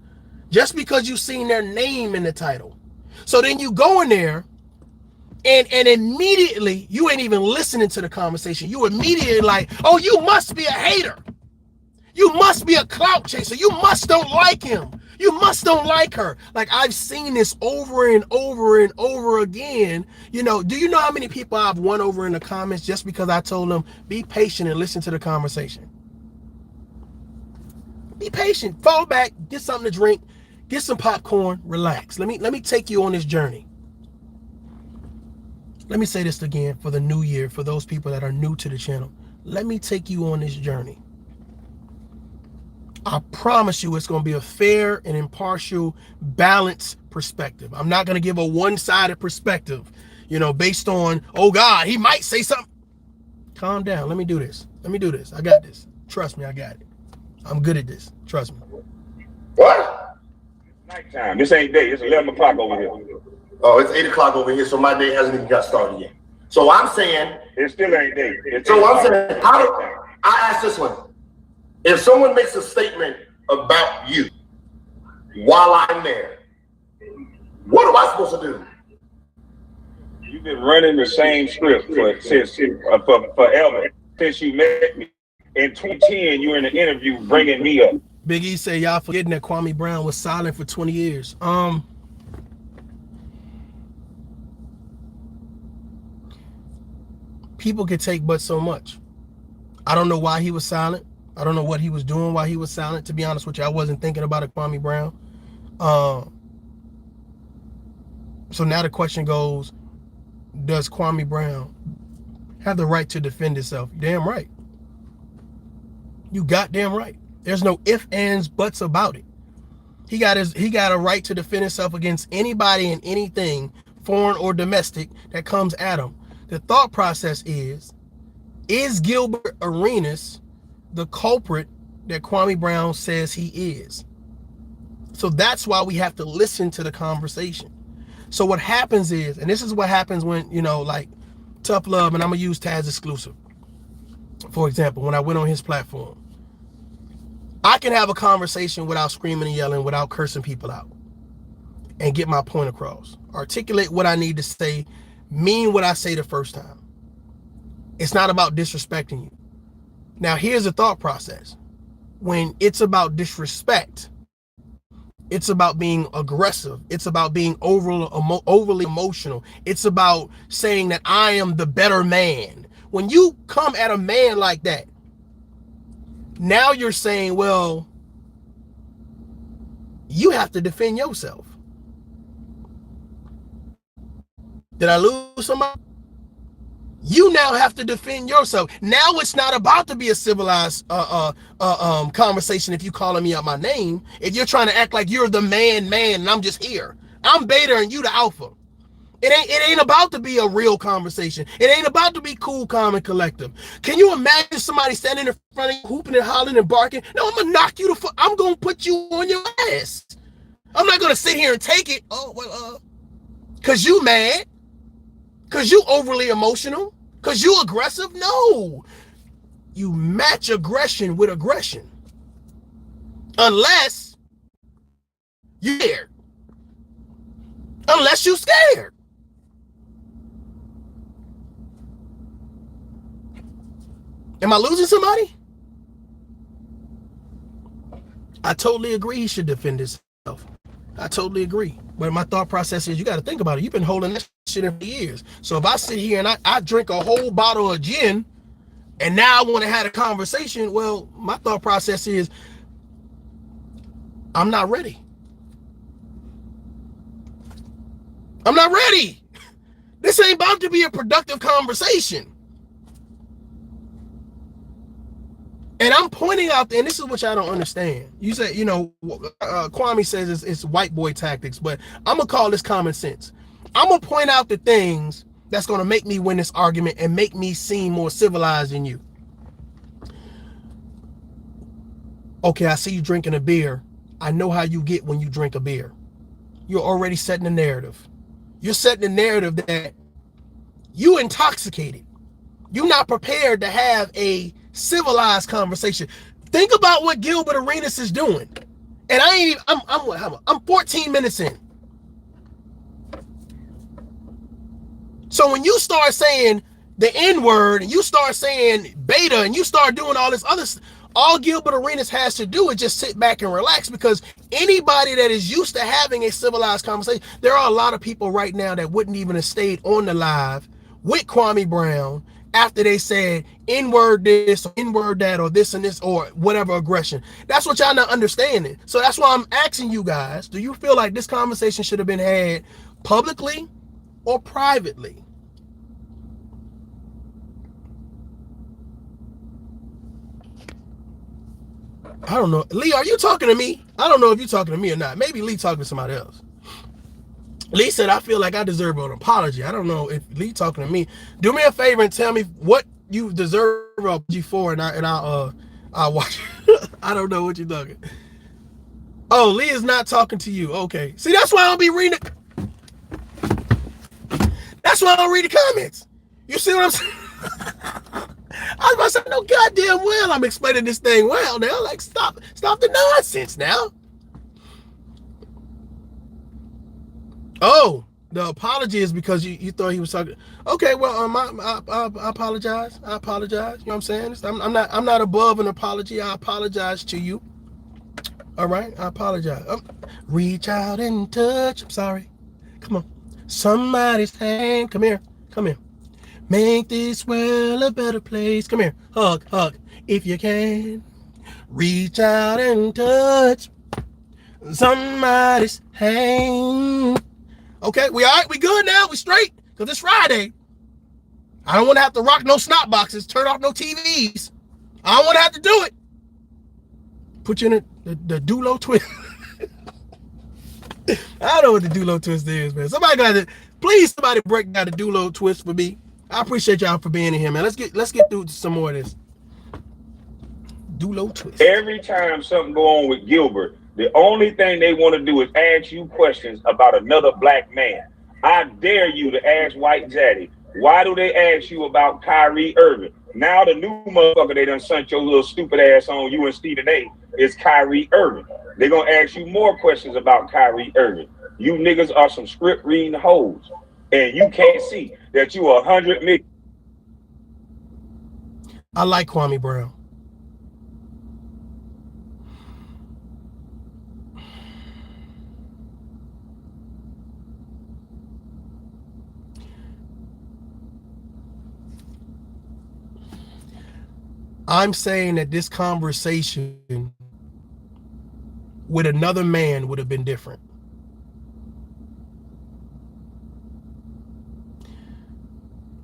Just because you've seen their name in the title. So then you go in there and immediately you ain't even listening to the conversation. You immediately like, oh, you must be a hater. You must be a clout chaser. You must don't like him. You must don't like her. Like I've seen this over and over and over again. You know, do you know how many people I've won over in the comments just because I told them be patient and listen to the conversation? Be patient, fall back, get something to drink, get some popcorn, relax. Let me take you on this journey. Let me say this again for the new year, for those people that are new to the channel. Let me take you on this journey. I promise you it's going to be a fair and impartial, balanced perspective. I'm not going to give a one-sided perspective, you know, based on, oh God, he might say something. Calm down. Let me do this. Let me do this. I got this. Trust me, I got it. I'm good at this. Trust me. What? Nighttime. This ain't day. It's 11 o'clock over here. Oh, it's 8 o'clock over here, so my day hasn't even got started yet. So I'm saying, it still ain't day. So I'm saying, I ask this one. If someone makes a statement about you while I'm there, what am I supposed to do? You've been running the same script forever since you met me. In 2010, you were in an interview bringing me up. Big E say y'all forgetting that Kwame Brown was silent for 20 years. People can take but so much. I don't know why he was silent. I don't know what he was doing while he was silent. To be honest with you, I wasn't thinking about a Kwame Brown. So now the question goes, does Kwame Brown have the right to defend himself? Damn right. You goddamn right. There's no ifs, ands, buts about it. He got a right to defend himself against anybody and anything, foreign or domestic, that comes at him. The thought process is Gilbert Arenas the culprit that Kwame Brown says he is? So that's why we have to listen to the conversation. So what happens is, and this is what happens when, like Tough Love, and I'm going to use Taz Exclusive, for example, when I went on his platform. I can have a conversation without screaming and yelling, without cursing people out, and get my point across. Articulate what I need to say, mean what I say the first time. It's not about disrespecting you. Now, here's the thought process. When it's about disrespect, it's about being aggressive. It's about being overly emotional. It's about saying that I am the better man. When you come at a man like that, now you're saying, well, you have to defend yourself. Did I lose somebody? You now have to defend yourself. Now it's not about to be a civilized conversation if you calling me out my name. If you're trying to act like you're the man and I'm just here. I'm beta and you the alpha. It ain't about to be a real conversation. It ain't about to be cool, calm, and collective. Can you imagine somebody standing in front of you, hooping and hollering and barking? No, I'm gonna knock you I'm gonna put you on your ass. I'm not gonna sit here and take it. Oh, well, cause you mad, cause you overly emotional, cause you aggressive. No, you match aggression with aggression. Unless you're scared. Unless you're scared. Am I losing somebody? I totally agree he should defend himself. I totally agree. But my thought process is, you got to think about it. You've been holding that shit in for years. So if I sit here and I drink a whole bottle of gin and now I want to have a conversation, well, my thought process is, I'm not ready. I'm not ready. This ain't about to be a productive conversation. And I'm pointing out, and this is what y'all don't understand. You say, Kwame says it's white boy tactics, but I'm going to call this common sense. I'm going to point out the things that's going to make me win this argument and make me seem more civilized than you. Okay, I see you drinking a beer. I know how you get when you drink a beer. You're already setting the narrative. You're setting the narrative that you intoxicated. You're not prepared to have a civilized conversation. Think about what Gilbert Arenas is doing. And I'm 14 minutes in. So when you start saying the N-word and you start saying beta and you start doing all this other stuff, all Gilbert Arenas has to do is just sit back and relax, because anybody that is used to having a civilized conversation, there are a lot of people right now that wouldn't even have stayed on the live with Kwame Brown after they said N-word this or N-word that or this and this or whatever aggression. That's what y'all not understanding. So that's why I'm asking you guys, do you feel like this conversation should have been had publicly or privately? I don't know. Lee, are you talking to me? I don't know if you're talking to me or not. Maybe Lee talking to somebody else. Lee said, I feel like I deserve an apology. I don't know if Lee talking to me. Do me a favor and tell me what you deserve an apology for, and I'll watch. I don't know what you're talking. Oh, Lee is not talking to you. Okay. See, that's why I don't be reading it. That's why I don't read the comments. You see what I'm saying? I was about to say, no goddamn well I'm explaining this thing well now. Like, stop the nonsense now. Oh, The apology is because you thought he was talking. Okay, well, I apologize. I apologize. You know what I'm saying? I'm not above an apology. I apologize to you. All right, I apologize. Reach out and touch. I'm sorry. Come on. Somebody's hand. Come here. Come here. Make this world a better place. Come here. Hug. If you can. Reach out and touch somebody's hand. Okay, we all right? We good now? We straight? Because it's Friday. I don't want to have to rock no snot boxes, turn off no TVs. I don't want to have to do it. Put you in the Dulo twist. I don't know what the Dulo twist is, man. Please somebody break down the Dulo twist for me. I appreciate y'all for being in here, man. Let's get through some more of this. Dulo twist. Every time something go on with Gilbert, the only thing they want to do is ask you questions about another black man. I dare you to ask White Zaddy, why do they ask you about Kyrie Irving? Now the new motherfucker they done sent your little stupid ass on you and Stephen A is Kyrie Irving. They're going to ask you more questions about Kyrie Irving. You niggas are some script reading hoes. And you can't see that you are 100 million. I like Kwame Brown. I'm saying that this conversation with another man would have been different.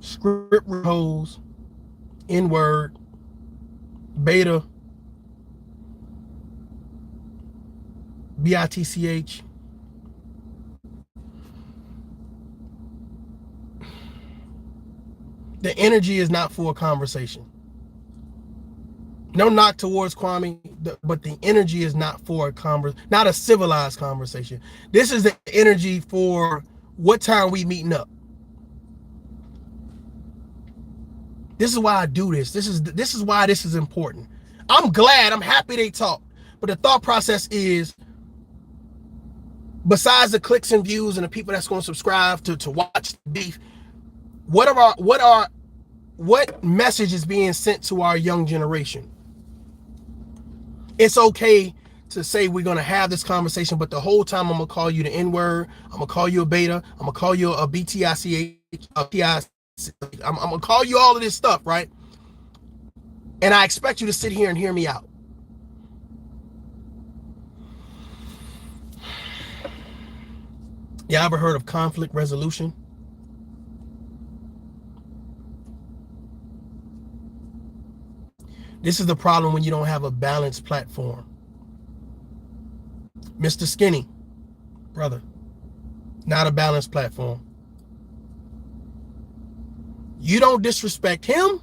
Script hoes, N-word, beta, bitch. The energy is not for a conversation. No knock towards Kwame, but the energy is not for not a civilized conversation. This is the energy for what time we meeting up. This is why I do this. This is why this is important. I'm happy they talk. But the thought process is, besides the clicks and views and the people that's going to subscribe to watch the beef, what message is being sent to our young generation? It's okay to say we're going to have this conversation, but the whole time I'm going to call you the N-word, I'm going to call you a beta, I'm going to call you a BTICH, I'm going to call you all of this stuff, right? And I expect you to sit here and hear me out. You ever heard of conflict resolution? This is the problem when you don't have a balanced platform. Mr. Skinny, brother, not a balanced platform. You don't disrespect him,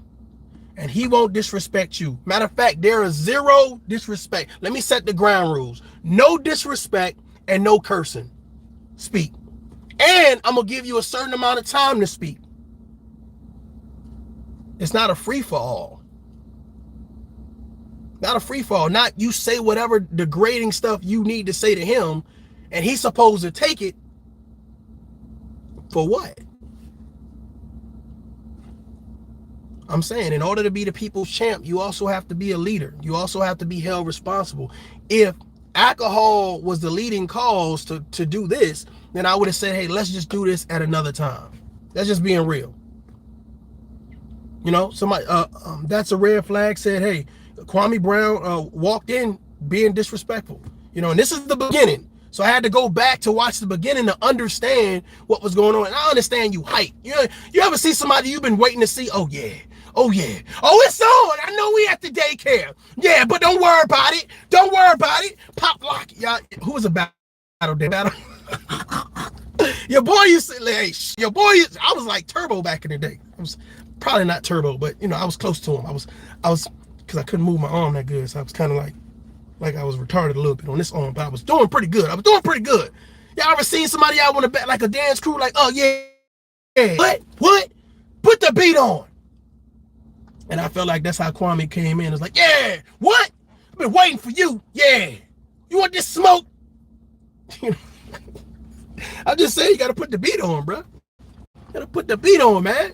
and he won't disrespect you. Matter of fact, there is zero disrespect. Let me set the ground rules. No disrespect and no cursing. Speak. And I'm going to give you a certain amount of time to speak. It's not a free-for-all. Not a free-for-all. Not you say whatever degrading stuff you need to say to him, and he's supposed to take it for what? I'm saying, in order to be the people's champ, you also have to be a leader. You also have to be held responsible. If alcohol was the leading cause to do this, then I would have said, hey, let's just do this at another time. That's just being real. You know, somebody, that's a red flag, said, hey, Kwame Brown walked in being disrespectful. You know, and this is the beginning. So I had to go back to watch the beginning to understand what was going on. And I understand you hype. You ever see somebody you've been waiting to see? Oh, yeah. Oh, yeah. Oh, it's on. I know we at the daycare. Yeah, but don't worry about it. Don't worry about it. Pop lock. Y'all, who was a battle day? Battle. Your boy used to, like, I was like Turbo back in the day. I was probably not Turbo, but, you know, I was close to him. I was, because I couldn't move my arm that good. So I was kind of like I was retarded a little bit on this arm, but I was doing pretty good. Y'all ever seen somebody out on the back, like a dance crew, like, oh, yeah. What? Put the beat on. And I felt like that's how Kwame came in. It's like, yeah, what? I've been waiting for you. Yeah. You want this smoke? I I just say you gotta put the beat on, bro. Gotta put the beat on, man.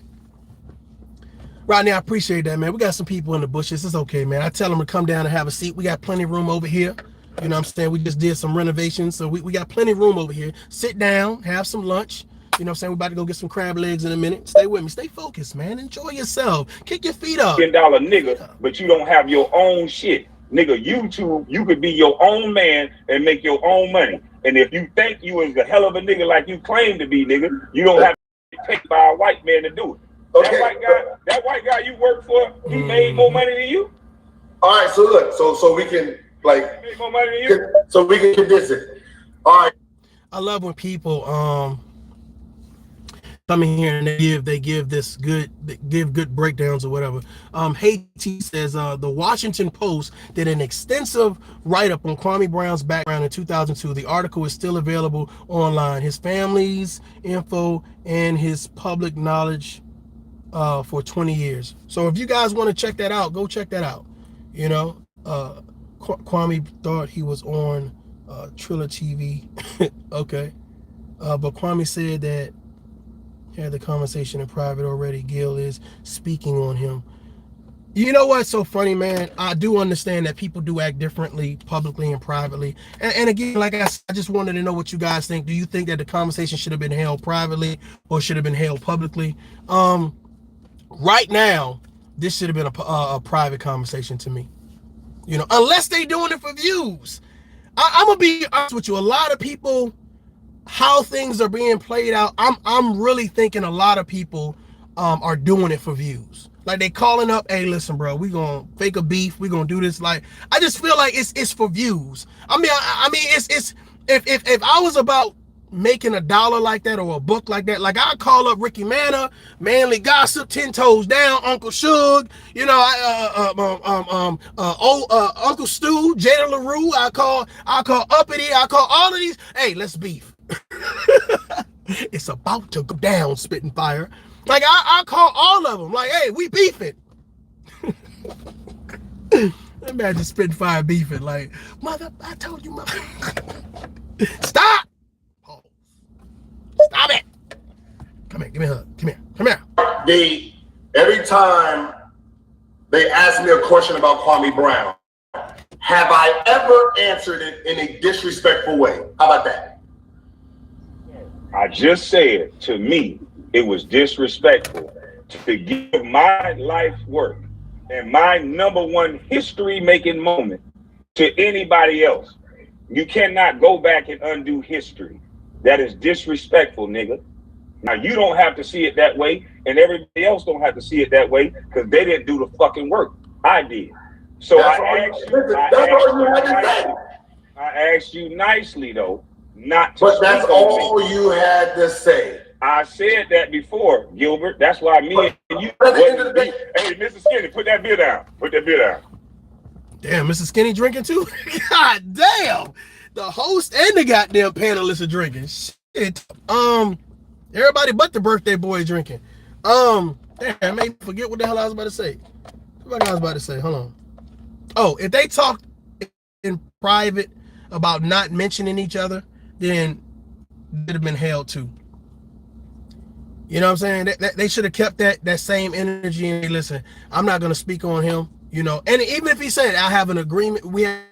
Rodney, I appreciate that, man. We got some people in the bushes. It's okay, man. I tell them to come down and have a seat. We got plenty of room over here. You know what I'm saying? We just did some renovations, so we got plenty of room over here. Sit down, have some lunch. You know what I'm saying? We're about to go get some crab legs in a minute. Stay with me. Stay focused, man. Enjoy yourself. Kick your feet up. $10 nigga, but you don't have your own shit. Nigga, you could be your own man and make your own money. And if you think you is a hell of a nigga like you claim to be, nigga, you don't have to get paid by a white man to do it. Okay. That white guy you work for, he made more money than you. All right, so look, so we can like, He made more money than you. so we can condense it. All right. I love when people come in here and they give good breakdowns or whatever. Haiti says the Washington Post did an extensive write-up on Kwame Brown's background in 2002. The article is still available online. His family's info and his public knowledge for 20 years. So if you guys want to check that out, go check that out. You know, Kwame thought he was on Triller TV. Okay. But Kwame said that he had the conversation in private already. Gil is speaking on him. You know what's so funny, man? I do understand that people do act differently publicly and privately. And again, like I said, I just wanted to know what you guys think. Do you think that the conversation should have been held privately or should have been held publicly? Right now, this should have been a private conversation to me. You know, unless they doing it for views. I'm gonna be honest with you. A lot of people, how things are being played out, I'm really thinking a lot of people are doing it for views. Like they calling up, hey, listen, bro, we gonna fake a beef, we gonna do this. Like, I just feel like it's for views. I mean, it's if I was about making $1 like that or a book like that, like I call up Ricky Manna, Manly Gossip, 10 Toes Down, Uncle Suge, you know, Uncle Stu, Jada LaRue, I call Uppity, I call all of these. Hey, let's beef. It's about to go down, spitting fire. Like I call all of them. Like, hey, we beefing. Imagine spitting fire beefing. Like, mother, I told you, mother. Stop. Stop it. Come here, give me a hug. Come here. Every time they ask me a question about Kwame Brown, have I ever answered it in a disrespectful way? How about that? I just said, to me, it was disrespectful to give my life work and my #1 history-making moment to anybody else. You cannot go back and undo history. That is disrespectful, nigga. Now, you don't have to see it that way, and everybody else don't have to see it that way because they didn't do the fucking work. I did. So I asked you nicely, though, not to. But that's all you had to say. I said that before, Gilbert. That's why me and you. At the end of the day, hey, Mr. Skinny, put that beer down. Put that beer down. Damn, Mr. Skinny drinking too? God damn. The host and the goddamn panelists are drinking. Shit. Everybody but the birthday boy drinking. Damn, I made me forget what the hell I was about to say. What I was about to say. Hold on. Oh, if they talk in private about not mentioning each other, then they'd have been held too. You know what I'm saying? They should have kept that same energy and listen, I'm not gonna speak on him, you know. And even if he said I have an agreement, we have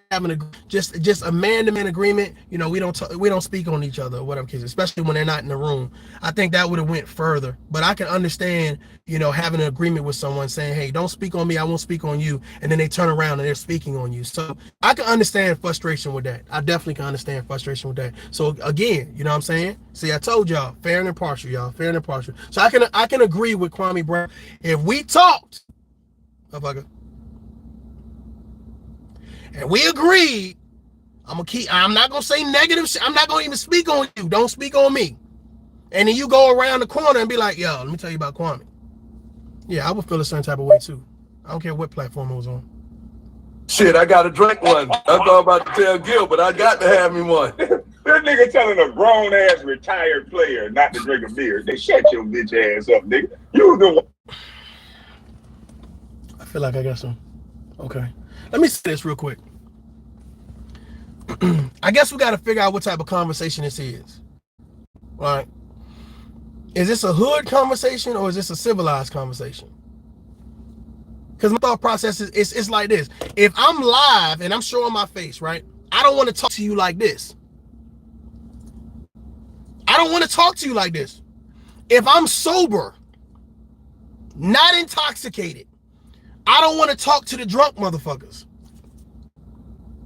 just a man-to-man agreement, you know, we don't speak on each other or whatever case, especially when they're not in the room. I think that would have went further. But I can understand, you know, having an agreement with someone saying, hey, don't speak on me, I won't speak on you, and then they turn around and they're speaking on you. So I can understand frustration with that. I definitely can understand frustration with that. So again, you know what I'm saying? See, I told y'all, fair and impartial, y'all, fair and impartial. So I can agree with Kwame Brown. If we talked, motherfucker, and we agreed, I'm not gonna say negative shit. I'm not gonna even speak on you. Don't speak on me. And then you go around the corner and be like, yo, let me tell you about Kwame. Yeah, I would feel a certain type of way too. I don't care what platform it was on. Shit, I gotta drink one. That's all I'm about to tell Gilbert. I got to have me one. This nigga telling a grown ass retired player not to drink a beer. They shut your bitch ass up, nigga. You the one. I feel like I got some. Okay. Let me say this real quick. I guess we got to figure out what type of conversation this is. right? Is this a hood conversation or is this a civilized conversation? Because my thought process is it's like this. If I'm live and I'm showing my face, right? I don't want to talk to you like this. I don't want to talk to you like this. If I'm sober, not intoxicated, I don't want to talk to the drunk motherfuckers.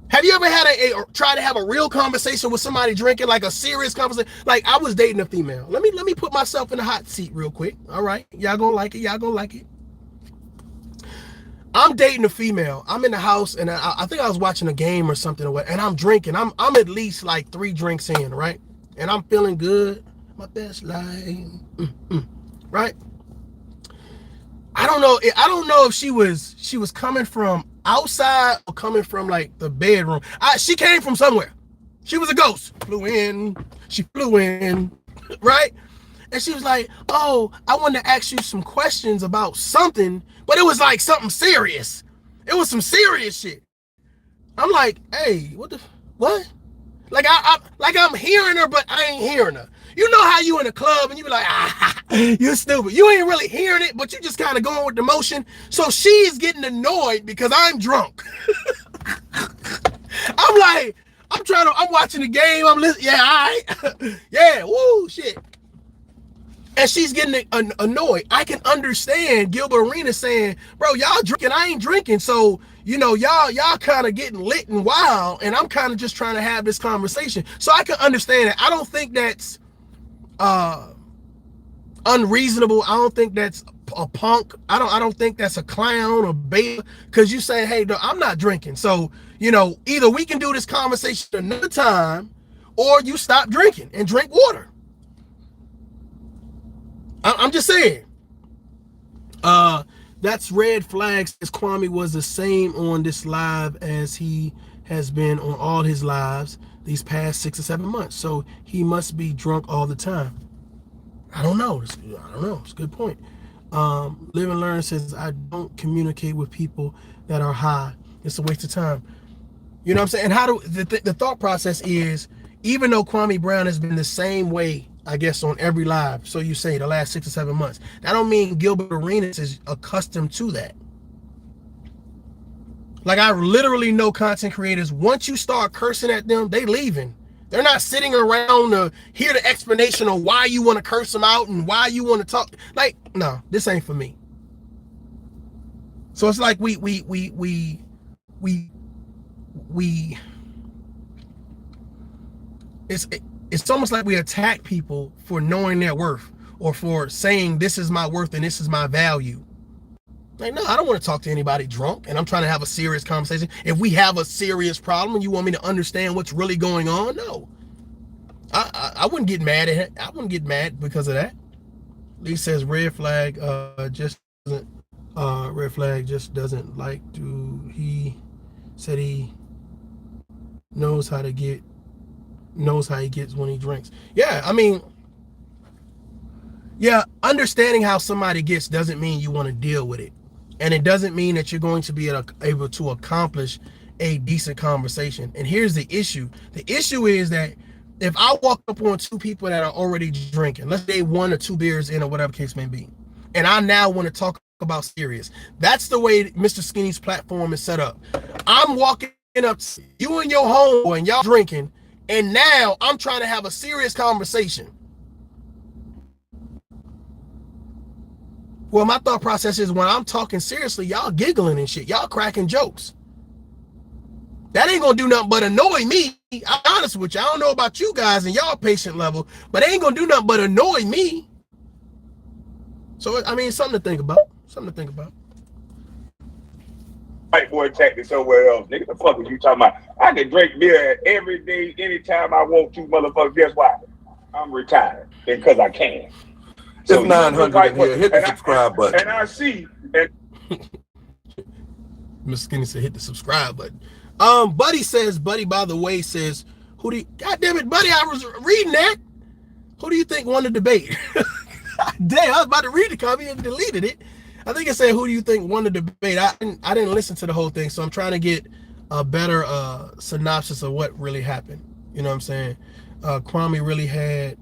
Have you ever had try to have a real conversation with somebody drinking, like a serious conversation? Like I was dating a female. Let me put myself in the hot seat real quick. All right, y'all gonna like it. Y'all gonna like it. I'm dating a female. I'm in the house, and I think I was watching a game or something, and I'm drinking. I'm at least like 3 drinks in, right? And I'm feeling good. My best life, right? I don't know if she was coming from outside or coming from like the bedroom. She came from somewhere. She was a ghost. She flew in, right? And she was like, oh, I wanted to ask you some questions about something, but it was like something serious. It was some serious shit. I'm like, hey, what? Like I'm hearing her, but I ain't hearing her. You know how you in a club and you be like, you're stupid. You ain't really hearing it, but you just kind of going with the motion. So she's getting annoyed because I'm drunk. I'm like, I'm watching the game. I'm listening. Yeah, all right. Yeah, woo, shit. And she's getting annoyed. I can understand Gilbert Arenas saying, bro, y'all drinking, I ain't drinking. So, you know, y'all kind of getting lit and wild, and I'm kind of just trying to have this conversation. So I can understand it. I don't think that's unreasonable. I don't think that's a punk. I don't think that's a clown or beta, because you say, hey, no, I'm not drinking. So, you know, either we can do this conversation another time, or you stop drinking and drink water. I'm just saying. That's red flags. As Kwame was the same on this live as he has been on all his lives these past 6 or 7 months. So he must be drunk all the time. I don't know. It's a good point. Live and Learn says, I don't communicate with people that are high. It's a waste of time. You know what I'm saying? And how do the thought process is, even though Kwame Brown has been the same way, I guess, on every live, so you say the last 6 or 7 months, that don't mean Gilbert Arenas is accustomed to that. Like, I literally know content creators, once you start cursing at them, they leaving. They're not sitting around to hear the explanation of why you want to curse them out and why you want to talk. Like, no, this ain't for me. So it's like it's almost like we attack people for knowing their worth, or for saying this is my worth and this is my value. Like, no, I don't want to talk to anybody drunk and I'm trying to have a serious conversation. If we have a serious problem and you want me to understand what's really going on, no. I wouldn't get mad at it. I wouldn't get mad because of that. Lee says red flag just doesn't like to. He said he knows how he gets when he drinks. Yeah, I mean, yeah, understanding how somebody gets doesn't mean you want to deal with it. And it doesn't mean that you're going to be able to accomplish a decent conversation. And here's the issue. The issue is that if I walk up on 2 people that are already drinking, let's say 1 or 2 beers in or whatever case may be, and I now want to talk about serious, that's the way Mr. Skinny's platform is set up. I'm walking up to you and your homeboy and y'all drinking, and now I'm trying to have a serious conversation. Well, my thought process is, when I'm talking seriously, y'all giggling and shit. Y'all cracking jokes. That ain't gonna do nothing but annoy me. I'm honest with you. I don't know about you guys and y'all patient level, but it ain't gonna do nothing but annoy me. So, I mean, something to think about. White boy tactic somewhere else. Nigga, the fuck are you talking about? I can drink beer every day, anytime I want to, motherfucker. Guess why? I'm retired. Because I can. It's 900 in here. Hit the subscribe button. And I see. Mr. Skinny said hit the subscribe button. Buddy, by the way, says, God damn it, Buddy, I was reading that. Who do you think won the debate? Damn, I was about to read the comment and deleted it. I think it said, who do you think won the debate? I didn't listen to the whole thing, so I'm trying to get a better synopsis of what really happened. You know what I'm saying? Kwame really had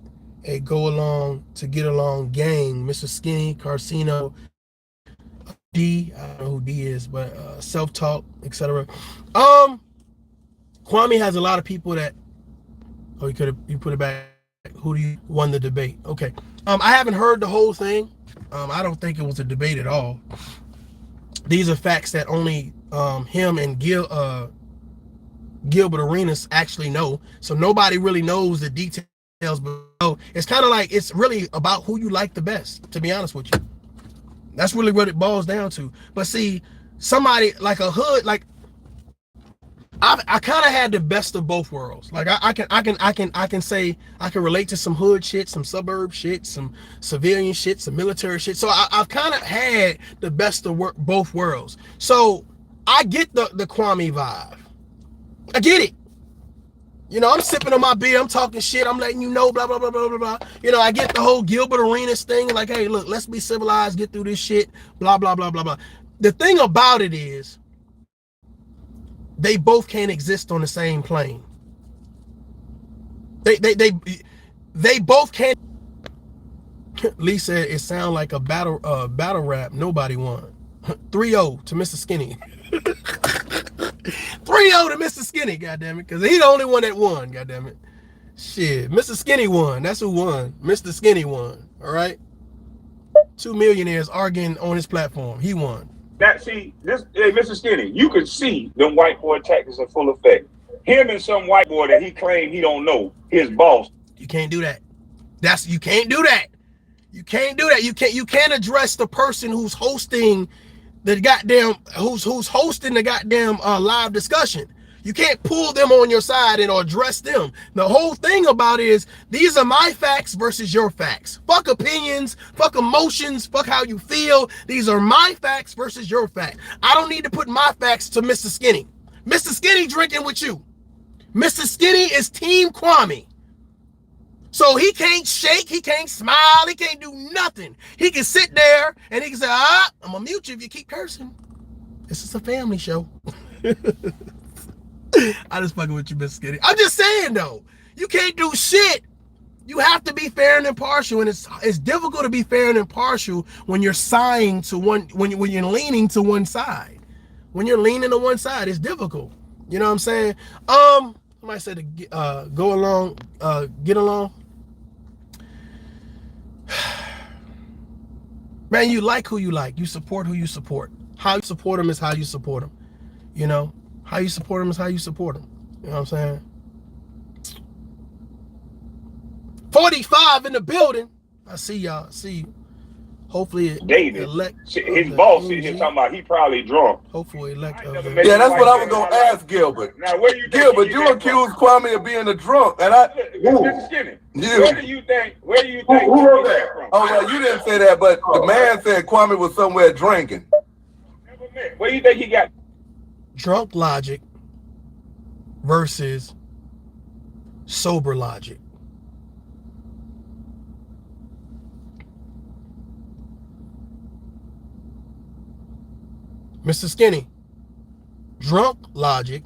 a go along to get along gang. Mr. Skinny, Carcino, D, I don't know who D is, but self-talk, etc. Kwame has a lot of people that, oh, you put it back. Who do you won the debate? Okay. I haven't heard the whole thing. I don't think it was a debate at all. These are facts that only him and Gilbert Arenas actually know. So nobody really knows the details. But it's kind of like, it's really about who you like the best, to be honest with you. That's really what it boils down to. But see, somebody like a hood, like I kind of had the best of both worlds. Like I can say I can relate to some hood shit, some suburb shit, some civilian shit, some military shit. So I've kind of had the best of both worlds. So I get the Kwame vibe. I get it. You know, I'm sipping on my beer, I'm talking shit, I'm letting you know, blah, blah, blah, blah, blah, blah. You know, I get the whole Gilbert Arenas thing, like, hey, look, let's be civilized, get through this shit, blah, blah, blah, blah, blah. The thing about it is, they both can't exist on the same plane. They both can't. Lee said it sounded like a battle rap. Nobody won. 3-0 to Mr. Skinny. 3-0 to Mr. Skinny, goddammit, because he's the only one that won, goddammit. Shit, Mr. Skinny won. That's who won. Mr. Skinny won. All right. 2 millionaires arguing on his platform. He won. Now, see, this, hey, Mr. Skinny, you can see them white boy tactics in full effect. Him and some white boy that he claimed he don't know, his boss. You can't do that. You can't do that. You can't do that. You can't address the person who's hosting the goddamn hosting the goddamn live discussion. You can't pull them on your side and or address them. The whole thing about it is these are my facts versus your facts. Fuck opinions, fuck emotions, fuck how you feel. These are my facts versus your facts. I don't need to put my facts to Mr. Skinny. Mr. Skinny drinking with you. Mr. Skinny is Team Kwame. So he can't shake, he can't smile, he can't do nothing. He can sit there and he can say, I'm gonna mute you if you keep cursing. This is a family show. I just fucking with you, Mr. Skinny. I'm just saying though, you can't do shit. You have to be fair and impartial, and it's difficult to be fair and impartial when you're sighing to one, when you're leaning to one side. When you're leaning to one side, it's difficult. You know what I'm saying? Somebody said to go along, get along. Man, you like who you like. You support who you support. How you support them is how you support them. You know, how you support them is how you support them. You know what I'm saying? 45 in the building. I see y'all. I see you. Hopefully, David, his boss is here talking about he probably drunk. Hopefully, yeah, that's what I was gonna ask Gilbert. Now, where do you think Gilbert, you accused Kwame of being a drunk, and Mr. Skinny, where do you think? Who wrote that? Oh, well, you didn't say that, but the man said Kwame was somewhere drinking. Where do you think he got? Drunk logic versus sober logic. Mr. Skinny, drunk logic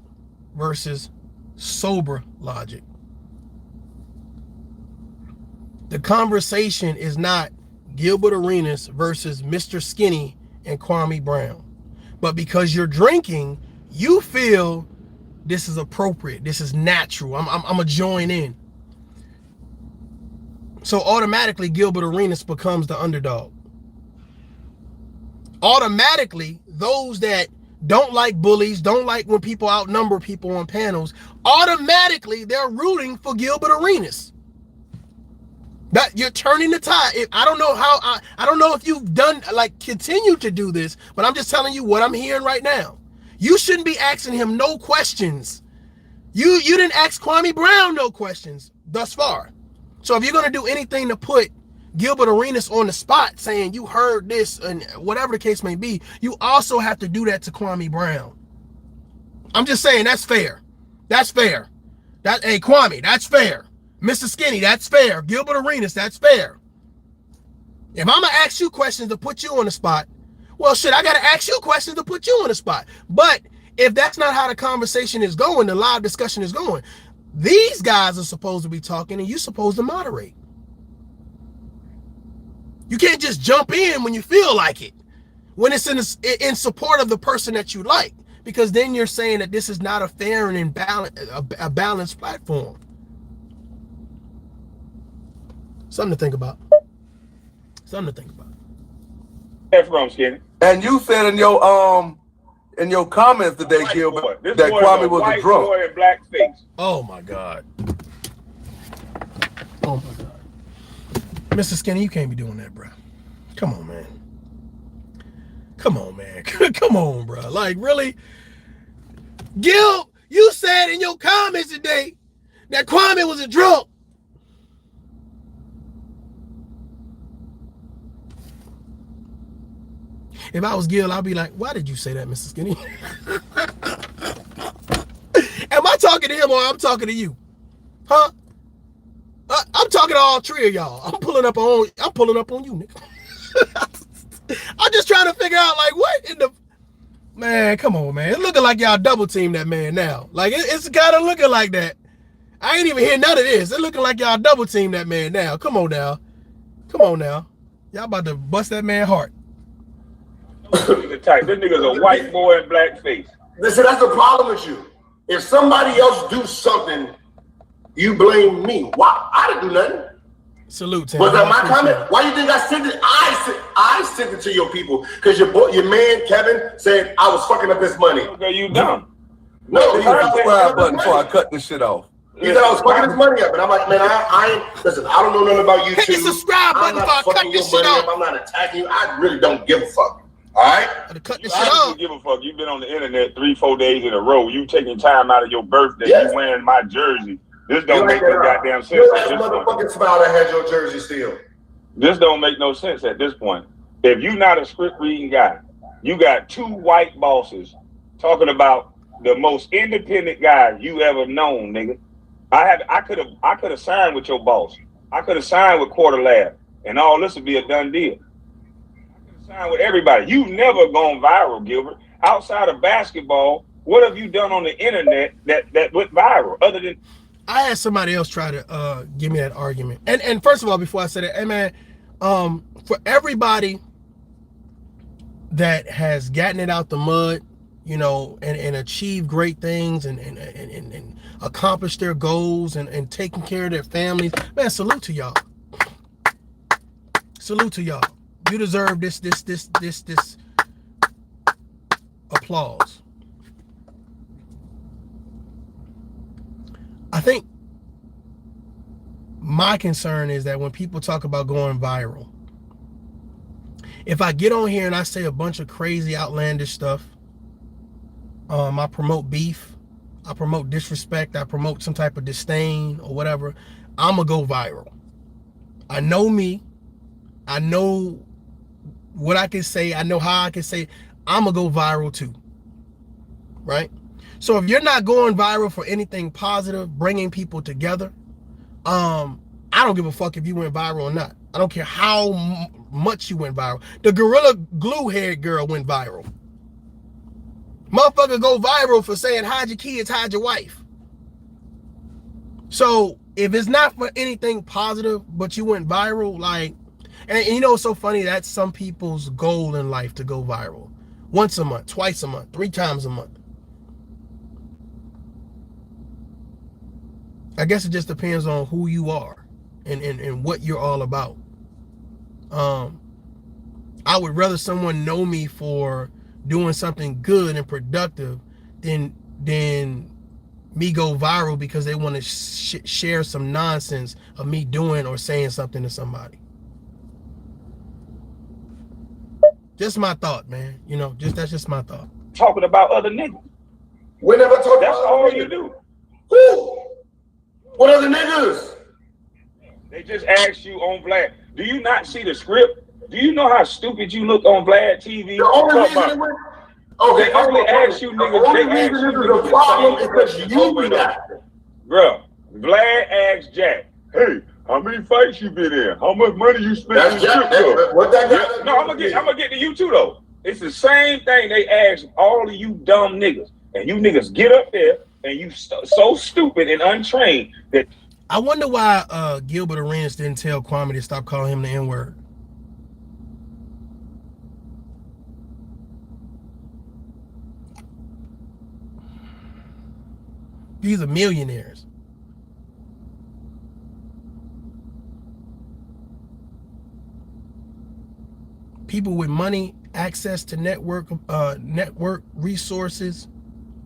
versus sober logic. The conversation is not Gilbert Arenas versus Mr. Skinny and Kwame Brown. But because you're drinking, you feel this is appropriate. This is natural. I'm gonna join in. So automatically Gilbert Arenas becomes the underdog. Automatically, those that don't like bullies, don't like when people outnumber people on panels, automatically they're rooting for Gilbert Arenas. That you're turning the tide. I don't know how, I don't know if you've done, like, continue to do this, but I'm just telling you what I'm hearing right now. You shouldn't be asking him no questions. You didn't ask Kwame Brown no questions thus far. So if you're going to do anything to put Gilbert Arenas on the spot saying you heard this and whatever the case may be, you also have to do that to Kwame Brown. I'm just saying that's fair. That's fair. Hey, Kwame, that's fair. Mr. Skinny, that's fair. Gilbert Arenas, that's fair. If I'm going to ask you questions to put you on the spot, well, shit, I got to ask you questions to put you on the spot. But if that's not how the conversation is going, the live discussion is going, these guys are supposed to be talking and you're supposed to moderate. You can't just jump in when you feel like it, when it's in support of the person that you like, because then you're saying that this is not a fair and a balanced platform. Something to think about. Something to think about. That's from Skinny. And you said in your comments today, Gilbert, that Kwame was a drunk. Boy in blackface. Oh my God. Oh my God. Mr. Skinny, you can't be doing that, bro. Come on, man. Come on, man. Come on, bro. Like, really? Gil, you said in your comments today that Kwame was a drunk. If I was Gil, I'd be like, why did you say that, Mr. Skinny? Am I talking to him or I'm talking to you? Huh? I'm talking to all three of y'all. I'm pulling up on you, nigga. I'm just trying to figure out, like, what in the... Man, come on, man. It's looking like y'all double team that man now. Like, it's kind of looking like that. I ain't even hear none of this. It's looking like y'all double team that man now. Come on now. Come on now. Y'all about to bust that man's heart. This nigga's a white boy in blackface. Listen, that's the problem with you. If somebody else do something, you blame me. Why? I didn't do nothing. Salute, Tim. Was that my comment? Why you think I sent it? I sent it to your people because your man Kevin said I was fucking up his money. Okay, you dumb. No, Hit the subscribe button before I cut this shit off. He said I was fucking his money up, and I'm like, man, I ain't. Listen, I don't know nothing about YouTube. Hit the subscribe button before I cut this shit off. I'm not attacking you. I really don't give a fuck. All right? Cut this shit I off. don't give a fuck. You've been on the internet 3-4 days in a row. You taking time out of your birthday. Yes. You wearing my jersey. This don't make no goddamn sense. You're that motherfucking smile that had your jersey still. This don't make no sense at this point. If you're not a script reading guy, you got two white bosses talking about the most independent guy you ever known, nigga. I could have signed with your boss. I could have signed with Quarter Lab, and all this would be a done deal. I could have signed with everybody. You've never gone viral, Gilbert. Outside of basketball, what have you done on the internet that went viral other than? I had somebody else try to give me that argument. And first of all, before I say that, hey man, for everybody that has gotten it out the mud, you know, and achieved great things and accomplished their goals and taking care of their families, man, salute to y'all. Salute to y'all. You deserve this applause. I think my concern is that when people talk about going viral, if I get on here and I say a bunch of crazy, outlandish stuff, I promote beef, I promote disrespect, I promote some type of disdain or whatever, I'm gonna go viral. I know me, I know what I can say, I know how I can say, I'm gonna go viral too, right? So if you're not going viral for anything positive, bringing people together, I don't give a fuck if you went viral or not. I don't care how much you went viral. The Gorilla Glue haired girl went viral. Motherfucker go viral for saying hide your kids, hide your wife. So if it's not for anything positive, but you went viral, like, and you know what's so funny? That's some people's goal in life, to go viral. Once a month, twice a month, 3 times a month. I guess it just depends on who you are and what you're all about. I would rather someone know me for doing something good and productive than me go viral because they want to share some nonsense of me doing or saying something to somebody. Just my thought, man. You know, that's just my thought. Talking about other niggas. We never talk That's about all other you niggas. do. Who? What other niggas? They just asked you on Vlad. Do you not see the script? Do you know how stupid you look on Vlad TV? The only reason it went. Okay, They only ask you niggas. The only They reason ask you this is niggas a problem is the because same you question be over that. Bro, Vlad asked Jack, hey, how many fights you been in? How much money you spent in That's Jack. strip club? What that guy? No, I'm gonna get to you too though. It's the same thing they ask all of you dumb niggas, and you niggas get up there and you so stupid and untrained that. I wonder why Gilbert Arenas didn't tell Kwame to stop calling him the N-word. These are millionaires. People with money, access to network resources.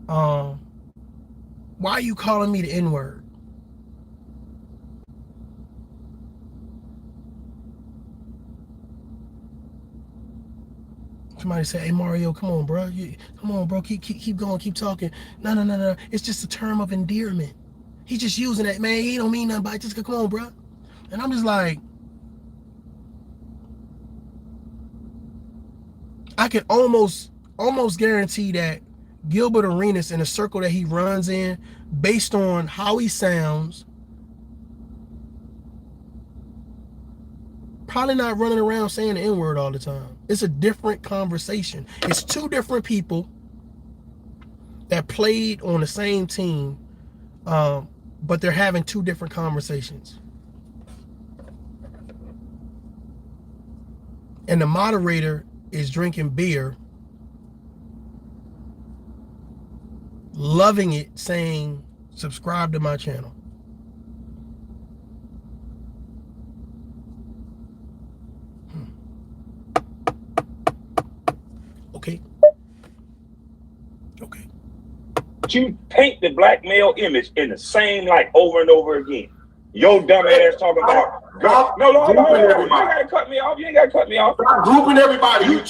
Why are you calling me the N-word? Somebody say, "Hey Mario, come on, bro. Come on, bro. Keep going. Keep talking." No. It's just a term of endearment. He's just using that, man. He don't mean nothing by it. Just come on, bro. And I'm just like, I can almost guarantee that Gilbert Arenas, in the circle that he runs in, based on how he sounds, probably not running around saying the N-word all the time. It's a different conversation. It's two different people that played on the same team, but they're having two different conversations. And the moderator is drinking beer, loving it, saying, "Subscribe to my channel." You paint the black male image in the same light over and over again. Yo dumb ass talking about no, you ain't gotta cut me off. You ain't gotta cut me off. Stop grouping everybody. I'm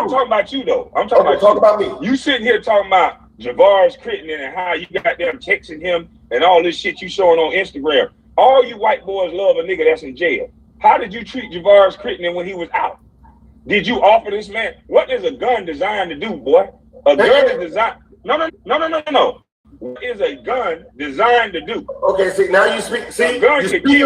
talking about you though. I'm talking about me. You sitting here talking about Javaris Crittenden and how you got them texting him and all this shit you showing on Instagram. All you white boys love a nigga that's in jail. How did you treat Javaris Crittenden when he was out? Did you offer this man? What is a gun designed to do, boy? A gun is designed. No. What is a gun designed to do? Okay, see, now you speak. See, you're speaking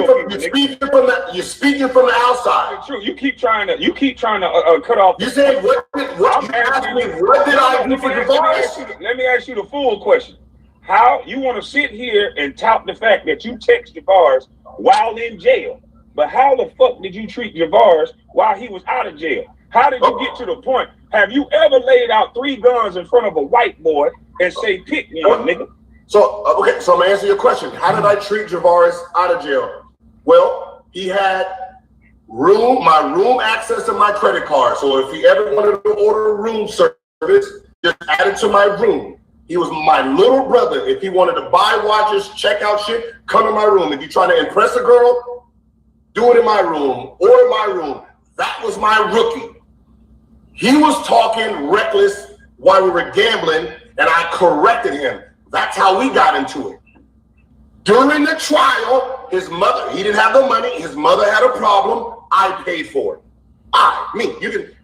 from the outside. It's true. You keep trying to cut off. You said what did I do for Javaris? Let me ask you the full question. How you want to sit here and tout the fact that you text Javaris while in jail, but how the fuck did you treat Javaris while he was out of jail? How did you get to the point? Have you ever laid out 3 guns in front of a white boy and say, "Pick one, nigga"? So, okay, so I'm gonna answer your question. How did I treat Javaris out of jail? Well, he had my room access to my credit card. So if he ever wanted to order a room service, just add it to my room. He was my little brother. If he wanted to buy watches, check out shit, come to my room. If you're trying to impress a girl, do it in my room or in my room. That was my rookie. He was talking reckless while we were gambling, and I corrected him. That's how we got into it. During the trial, his mother, he didn't have the money. His mother had a problem. I paid for it.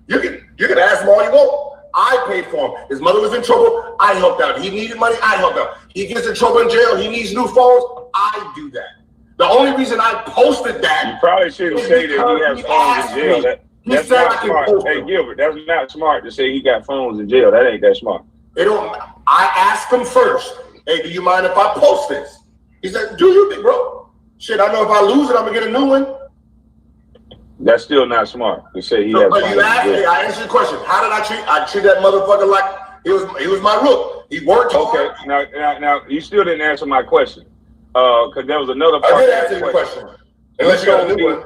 You can ask him all you want. I paid for him. His mother was in trouble. I helped out. He needed money. I helped out. He gets in trouble in jail. He needs new phones. I do that. The only reason I posted that. You probably shouldn't say that he has phones in jail. That's not smart. Hey, Gilbert, that's not smart to say he got phones in jail. That ain't that smart. I asked him first, "Hey, do you mind if I post this?" He said, "Do you think, bro? Shit, I know if I lose it, I'm gonna get a new one." That's still not smart to say he has phones in jail. I answered your question. How did I treat that motherfucker like he was my rook? He worked hard. Okay, now you still didn't answer my question. Because there was another part. I did answer your question. Unless you got a new one.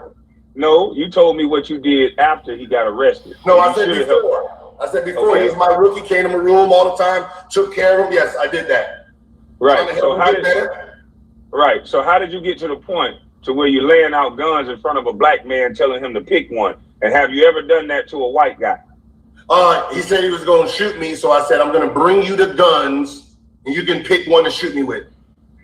No, you told me what you did after he got arrested. No, I said before. I said before. Okay. He was my rookie, came to my room all the time, took care of him. Yes, I did that. Right. So how did you get to the point to where you're laying out guns in front of a black man telling him to pick one? And have you ever done that to a white guy? He said he was going to shoot me, so I said, "I'm going to bring you the guns, and you can pick one to shoot me with."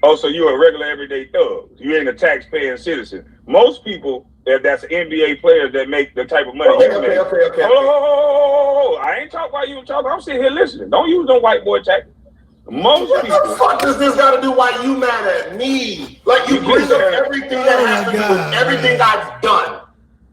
Oh, so you're a regular everyday thug. You ain't a taxpaying citizen. Most people, that's NBA players that make the type of money you make. Okay. Oh, I ain't talking while you were talking. I'm sitting here listening. Don't use no white boy tactics. Most people. What the fuck does this got to do? Why you mad at me? Like you bring up everything that has to do with everything I've done.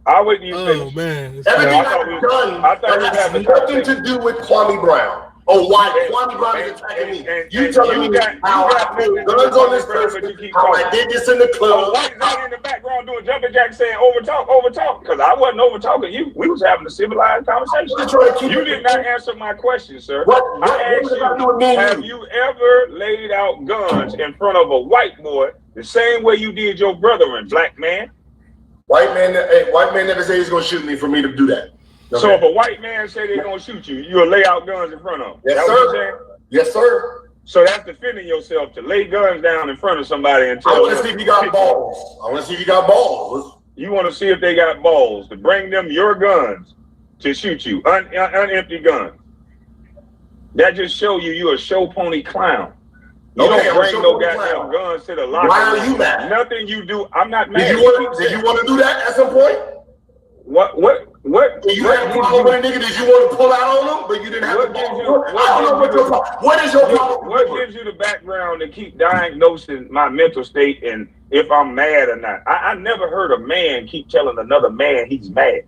I'll wait till you finish. Oh man, everything I've done has nothing to do with Kwame Brown. Oh, why Kwame Brown is attacking me? You telling me how I put guns on this person, how I did this in the club. White guy in the background doing jumping jack saying overtalk, because I wasn't overtalking you. We was having a civilized conversation. You did not answer my question, sir. I asked you, have you ever laid out guns in front of a white boy the same way you did your brother, black man? White man never said he's gonna shoot me for me to do that. Okay. So if a white man say they're gonna shoot you, you'll lay out guns in front of them. Yes, sir. Yes, sir. So that's defending yourself, to lay guns down in front of somebody and tell I want to see if you got balls. I want to see if you got balls. You want to see if they got balls to bring them your guns to shoot you, unempty guns. That just show you a show pony clown. You don't bring no goddamn guns to the locker room. Why are you mad? Nothing you do. I'm not mad. Did you want to do that at some point? What? You had a problem with a nigga that you want to pull out on him, but you didn't have a problem. I don't know what your problem. What is your problem? What gives you the background to keep diagnosing my mental state and if I'm mad or not? I never heard a man keep telling another man he's mad.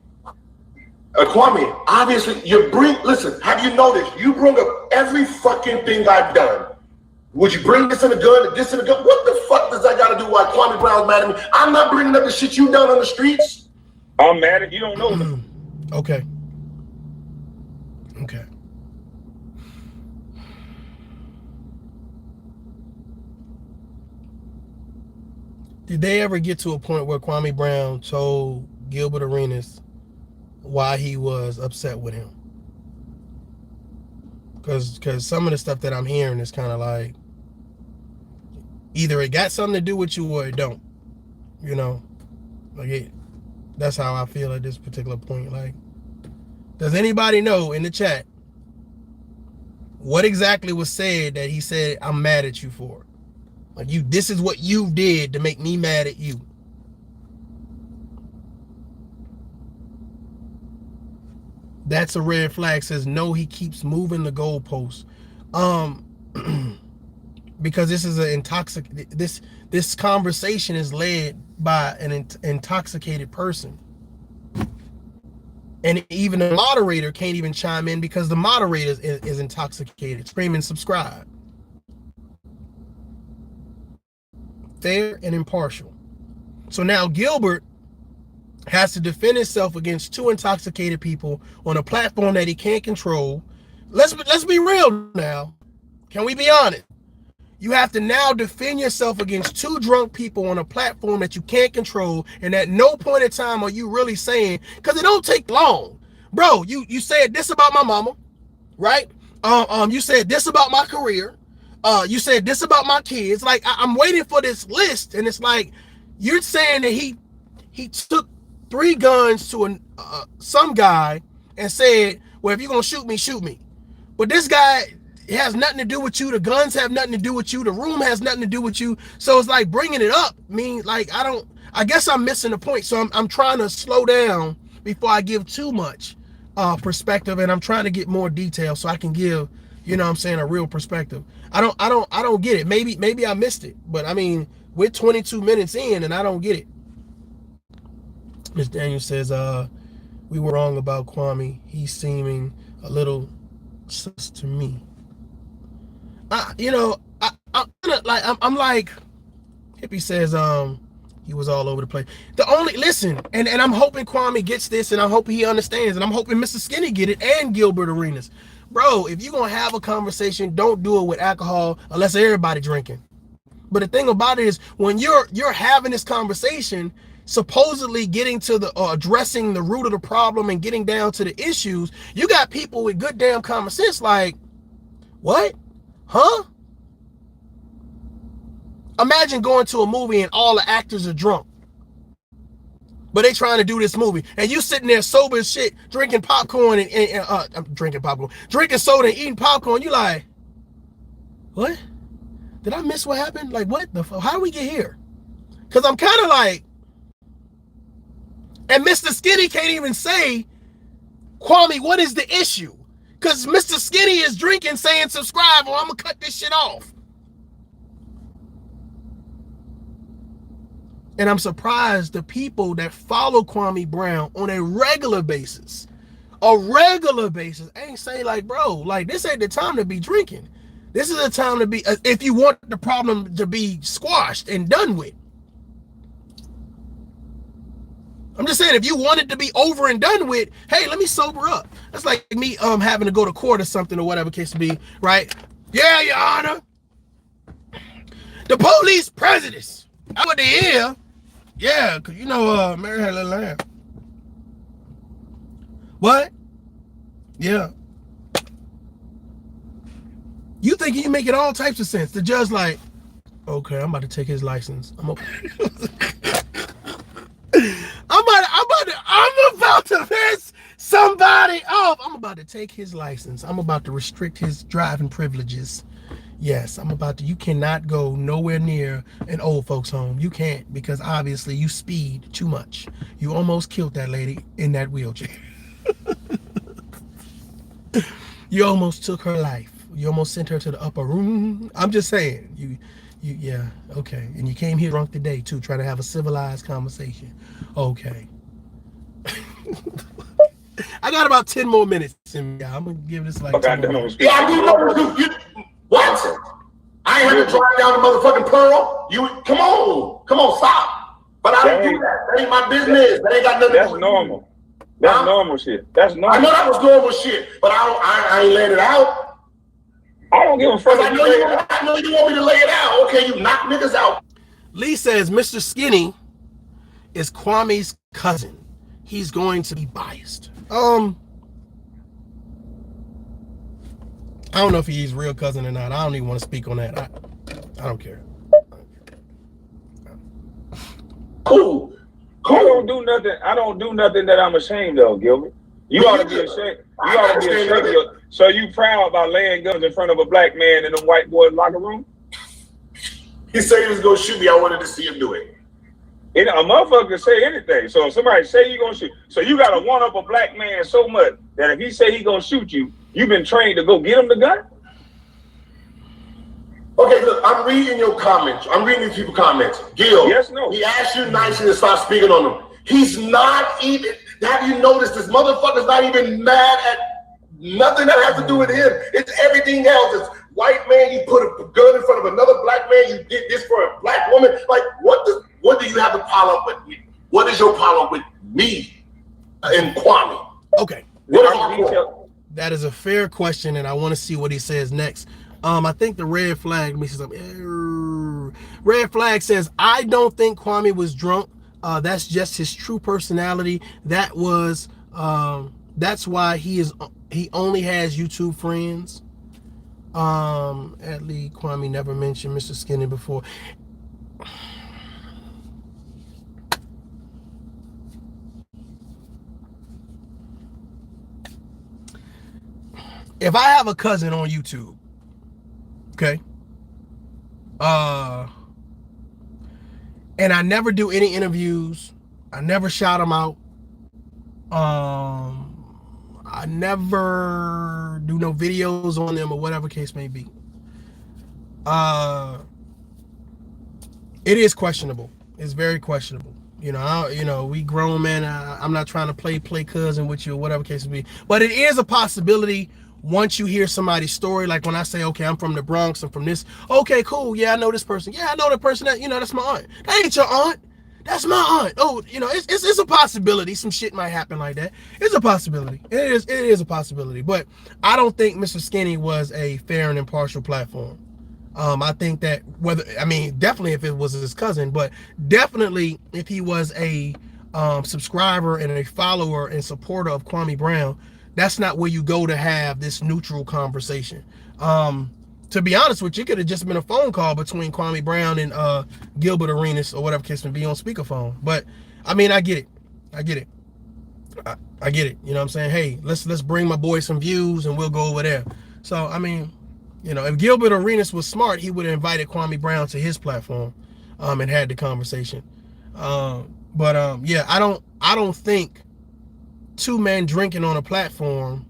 Kwame, obviously listen, have you noticed? You bring up every fucking thing I've done. Would you bring this in a gun, this in a gun? What the fuck does that got to do why Kwame Brown's mad at me? I'm not bringing up the shit you done on the streets. I'm mad at you, don't know them. Okay. Did they ever get to a point where Kwame Brown told Gilbert Arenas why he was upset with him? Because some of the stuff that I'm hearing is kind of like, either it got something to do with you or it don't. You know? That's how I feel at this particular point. Like, does anybody know in the chat what exactly was said that he said, I'm mad at you for? Like, this is what you did to make me mad at you. That's a red flag. Says no, he keeps moving the goalposts. Because this is this conversation is led by an intoxicated person. And even the moderator can't even chime in because the moderator is intoxicated, screaming subscribe. Fair and impartial. So now Gilbert has to defend himself against two intoxicated people on a platform that he can't control. Let's be real now. Can we be honest? You have to now defend yourself against two drunk people on a platform that you can't control, and at no point in time are you really saying, because it don't take long. Bro, you said this about my mama, right? You said this about my career. You said this about my kids. Like, I'm waiting for this list, and it's like, you're saying that he took 3 guns to some guy and said, well, if you're going to shoot me, shoot me. But this guy, it has nothing to do with you. The guns have nothing to do with you. The room has nothing to do with you. So it's like bringing it up means like, I guess I'm missing the point. So I'm trying to slow down before I give too much perspective, and I'm trying to get more detail so I can give, you know what I'm saying, a real perspective. I don't get it. Maybe I missed it, but I mean, we're 22 minutes in and I don't get it. Ms. Daniel says, we were wrong about Kwame. He's seeming a little sus to me. I'm like, Hippie says, he was all over the place. Listen, and I'm hoping Kwame gets this, and I'm hoping he understands, and I'm hoping Mr. Skinny get it, and Gilbert Arenas. Bro, if you're going to have a conversation, don't do it with alcohol unless everybody drinking. But the thing about it is, when you're having this conversation, supposedly getting to the addressing the root of the problem and getting down to the issues, you got people with good damn common sense like, what? Huh? Imagine going to a movie and all the actors are drunk, but they trying to do this movie, and you sitting there sober as shit, drinking popcorn drinking soda and eating popcorn. You like, what? Did I miss what happened? Like, what the fuck? How do we get here? Because I'm kind of like, and Mr. Skinny can't even say, Kwame, what is the issue? Because Mr. Skinny is drinking, saying subscribe, or I'm going to cut this shit off. And I'm surprised the people that follow Kwame Brown on a regular basis ain't saying like, bro, like, this ain't the time to be drinking. This is the time to be, if you want the problem to be squashed and done with. I'm just saying, if you want it to be over and done with, hey, let me sober up. That's like me having to go to court or something or whatever case to be, right? Yeah, Your Honor. The police prejudice. I want to hear. Yeah, because you know, Mary had a little lamb. What? Yeah. You think you make it all types of sense. The judge like, okay, I'm about to take his license. I'm about to piss somebody off. I'm about to take his license. I'm about to restrict his driving privileges. Yes, I'm about to. You cannot go nowhere near an old folks home. You can't, because obviously you speed too much. You almost killed that lady in that wheelchair. You almost took her life. You almost sent her to the upper room. I'm just saying. Yeah, okay. And you came here drunk today too, trying to have a civilized conversation. Okay. I got about 10 more minutes in me. I'm gonna give this like 10 more minutes. Yeah, I do know. What? I ain't had to drive down the motherfucking Pearl. You come on, stop. But I don't do that. That ain't my business. That ain't got nothing to do with normal. That's normal shit. That's normal. I know that was normal shit, but I ain't laying it out. I don't give a fuck. I know you want me to lay it out. Okay, you knock niggas out. Lee says Mr. Skinny is Kwame's cousin. He's going to be biased. I don't know if he's real cousin or not. I don't even want to speak on that. I don't care. Cool. I don't do nothing. I don't do nothing that I'm ashamed of, Gilbert. You ought to be ashamed. You ought to be ashamed of your, so you proud about laying guns in front of a black man in a white boy's locker room? He said he was gonna shoot me. I wanted to see him do it. A motherfucker can say anything. So if somebody say you gonna shoot, so you gotta one up a black man so much that if he say he gonna shoot you, you've been trained to go get him the gun? Okay, look, I'm reading your comments. I'm reading these people's comments. Gil, yes, no. He asked you nicely to stop speaking on them. He's not even, have you noticed this motherfucker's not even mad at nothing that has to do with him. It's everything else. It's white man, you put a gun in front of another black man, you did this for a black woman. Like, what do you have a problem with me? What is your problem with me and Kwame? Okay. That is a fair question, and I want to see what he says next. I think the red flag, let me see something. Red flag says, I don't think Kwame was drunk. That's just his true personality. That's why he only has YouTube friends. At least Kwame never mentioned Mr. Skinny before. If I have a cousin on YouTube, okay, and I never do any interviews, I never shout him out, I never do no videos on them or whatever case may be, it is questionable. It's very questionable. You know, we grown men. I'm not trying to play cousin with you or whatever case may be, but it is a possibility. Once you hear somebody's story, like when I say, okay, I'm from the Bronx, I'm from this, okay, cool, yeah, I know this person. Yeah, I know the person that, that's my aunt. That ain't your aunt. That's my aunt. Oh, it's a possibility. Some shit might happen like that. It's a possibility. It is a possibility. But I don't think Mr. Skinny was a fair and impartial platform. I think that definitely if it was his cousin, but definitely if he was a subscriber and a follower and supporter of Kwame Brown, that's not where you go to have this neutral conversation. To be honest with you, it could have just been a phone call between Kwame Brown and Gilbert Arenas or whatever case may be on speakerphone. But I get it. I get it. You know what I'm saying? Hey, let's bring my boy some views and we'll go over there. So if Gilbert Arenas was smart, he would have invited Kwame Brown to his platform and had the conversation. Yeah, I don't think two men drinking on a platform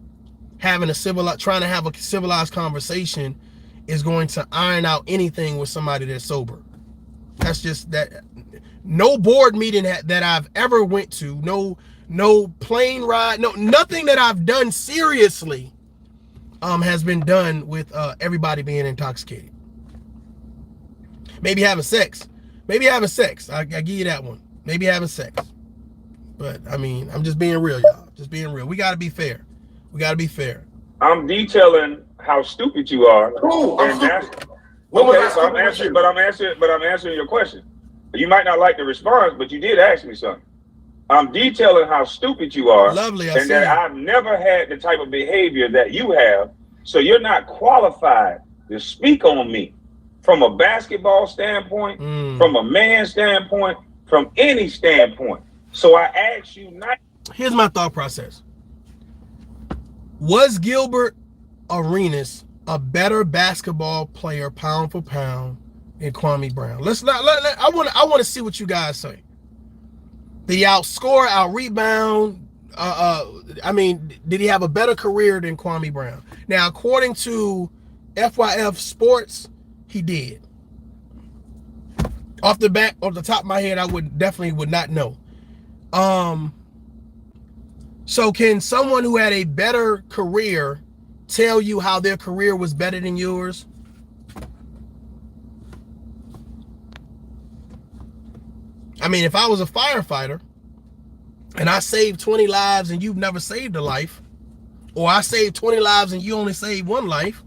trying to have a civilized conversation is going to iron out anything with somebody that's sober. That's just that. No board meeting that I've ever went to, no plane ride, nothing that I've done seriously has been done with everybody being intoxicated. Maybe having sex. I give you that one. Maybe having sex. But I mean, I'm just being real, y'all. Just being real. We got to be fair. We got to be fair. I'm detailing how stupid you are. Cool, I'm stupid. But I'm answering your question. You might not like the response, but you did ask me something. I'm detailing how stupid you are. Lovely, and that I've never had the type of behavior that you have. So you're not qualified to speak on me from a basketball standpoint, from a man standpoint, from any standpoint. So I ask you not. Here's my thought process. Was Gilbert Arenas a better basketball player pound for pound than Kwame Brown? I want to see what you guys say. Did he outscore, out-rebound? I mean, did he have a better career than Kwame Brown? Now, according to FYF Sports, he did. Off the top of my head, I definitely would not know. So can someone who had a better career tell you how their career was better than yours? I mean, if I was a firefighter and I saved 20 lives and you've never saved a life, or I saved 20 lives and you only saved one life,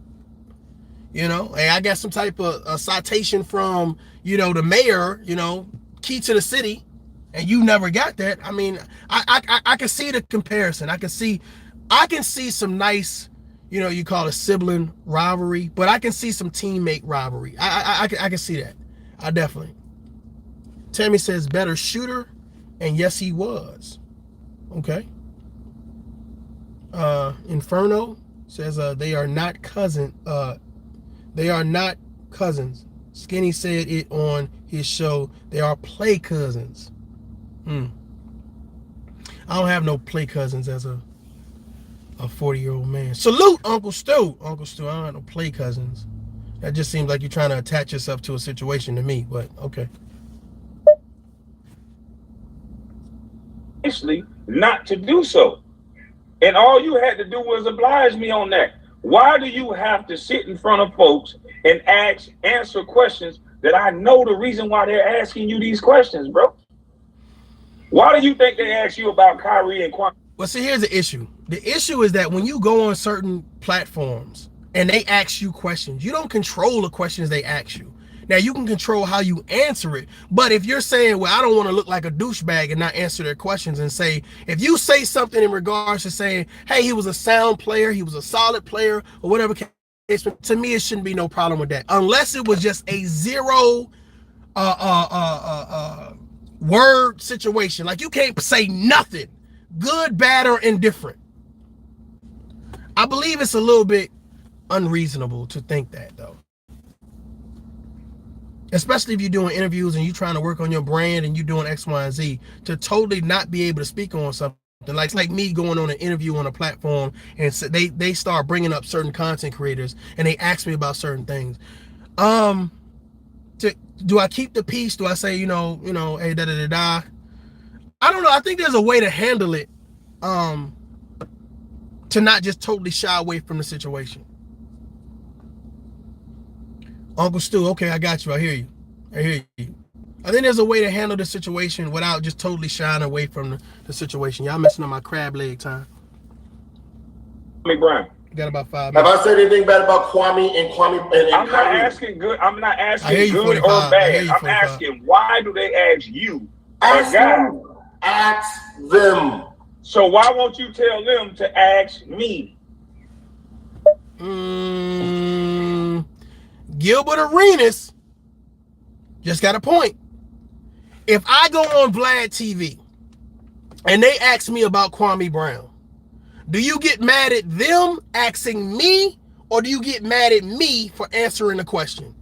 you know, and I got some type of a citation from, you know, the mayor, you know, key to the city, and you never got that. I mean, I can see the comparison. I can see some nice, you know, you call it sibling rivalry, but I can see some teammate rivalry. I can see that. I definitely. Tammy says better shooter, and yes, he was. Okay. Inferno says they are not cousin. They are not cousins. Skinny said it on his show. They are play cousins. I don't have no play cousins as a 40-year-old man. Salute, Uncle Stu. Uncle Stu, I don't have no play cousins. That just seems like you're trying to attach yourself to a situation to me, but okay. Not to do so. And all you had to do was oblige me on that. Why do you have to sit in front of folks and answer questions that I know the reason why they're asking you these questions, bro? Why do you think they ask you about Kyrie and Kwame? Well, see, here's the issue. The issue is that when you go on certain platforms and they ask you questions, you don't control the questions they ask you. Now, you can control how you answer it, but if you're saying, well, I don't want to look like a douchebag and not answer their questions, and say, if you say something in regards to saying, hey, he was a sound player, he was a solid player, or whatever case, to me, it shouldn't be no problem with that, unless it was just a zero word situation. Like, you can't say nothing, good, bad, or indifferent. I believe it's a little bit unreasonable to think that, though. Especially if you're doing interviews and you're trying to work on your brand and you're doing X, Y, and Z, to totally not be able to speak on something. Like me going on an interview on a platform and so they start bringing up certain content creators and they ask me about certain things. Do I keep the peace? Do I say, you know, hey, da-da-da-da? I don't know. I think there's a way to handle it to not just totally shy away from the situation. Uncle Stu, okay, I got you. I hear you. I think there's a way to handle the situation without just totally shying away from the situation. Y'all messing up my crab leg time. Kwame Brown. You got about 5 minutes. Have I said anything bad about Kwame and I'm not asking good. I'm not asking good or bad. I'm asking, why do they ask you? Ask them. So why won't you tell them to ask me? Gilbert Arenas just got a point. If I go on Vlad TV and they ask me about Kwame Brown, do you get mad at them asking me, or do you get mad at me for answering the question?